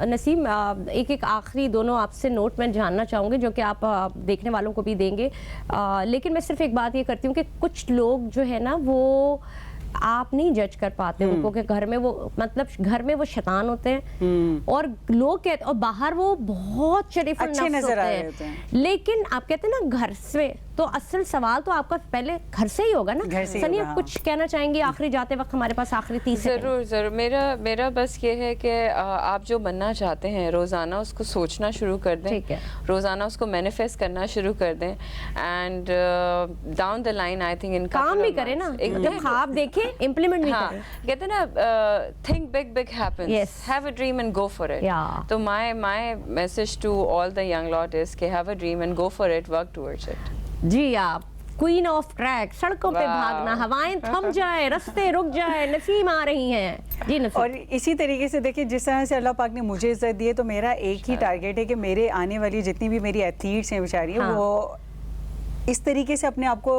नसीम, एक आखिरी दोनों आपसे नोट मैं जानना चाहूँगी जो कि आप देखने वालों को भी देंगे। लेकिन मैं सिर्फ एक बात ये करती हूँ कि कुछ लोग जो है ना वो आप नहीं जज कर पाते उनको कि घर में वो मतलब घर में वो शैतान होते हैं और लोग कहते और बाहर वो बहुत शरीफ और अच्छे नफ्स नजर आ रहे होते होते हैं। लेकिन आप कहते हैं ना घर से, तो असल सवाल तो आपका पहले घर से ही होगा ना। घर से ही सनी, होगा, आप कुछ कहना चाहेंगे आखिरी जाते वक्त? हमारे पास आखिरी 30 सेकंड। ज़रूर ज़रूर। मेरा बस ये है कि आप जो बनना चाहते हैं रोज़ाना उसको सोचना शुरू कर दें, ठीक है। रोज़ाना उसको मैनिफेस्ट करना शुरू कर दें, and down the line I think in काम भी करें ना, मतलब ख्वाब देखें, इम्प्लीमेंट भी हाँ, करें। कहते हैं ना think big happens, Yes. Have a dream and go for it. Yeah. तो my message to all the young lot is कि have a dream and go for it, work towards it. जी, आप क्वीन ऑफ ट्रैक, सड़कों पे वाह। भागना, हवाएं थम जाए, रास्ते रुक जाए, नसीम आ रही हैं। जी नसीम। और इसी तरीके से देखिए, जिस तरह से अल्लाह पाक ने मुझे इज्जत दी है, तो मेरा एक ही टारगेट है कि मेरे आने वाली जितनी भी मेरी एथलीट्स हैं बेचारी, हाँ। वो इस तरीके से अपने आप को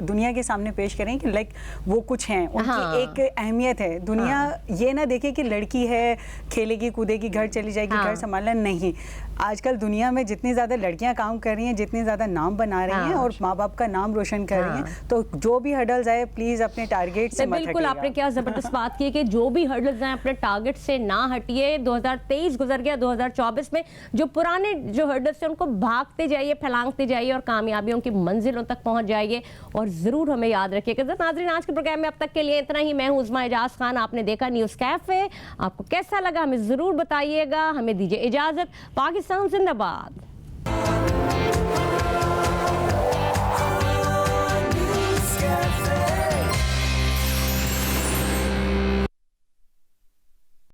दुनिया के सामने पेश करें कि लाइक वो कुछ हैं, उनकी हाँ। एक अहमियत है। दुनिया ये ना देखे कि लड़की है, खेलेगी कूदेगी, घर चली जाएगी, हाँ। घर संभालना नहीं। आजकल दुनिया में जितनी ज़्यादा लड़कियां काम कर रही हैं, जितनी ज़्यादा नाम बना रही हैं हाँ। और माँ बाप का नाम रोशन कर रही हैं, तो जो भी हर्डल्स आए प्लीज़ अपने टारगेट से मत बिल्कुल, हटिएगा। आपने क्या जबरदस्त बात की कि जो भी हर्डल्स हैं अपने टारगेट से ना हटिए। 2023 गुजर गया, 2024 में जो पुराने जो हर्डल्स हैं उनको भागते जाइए, फैलांगते जाइए और कामयाबियों की मंजिलों तक पहुंच जाइए। और ज़रूर हमें याद रखिएगा। तो नाज़रीन, आज के प्रोग्राम में अब तक के लिए इतना ही। मैं हूं उज़्मा एजाज खान, आपने देखा न्यूज़ कैफ़े। आपको कैसा लगा हमें ज़रूर बताइएगा। हमें दीजिए इजाज़त। पाकिस्तान जिंदाबाद।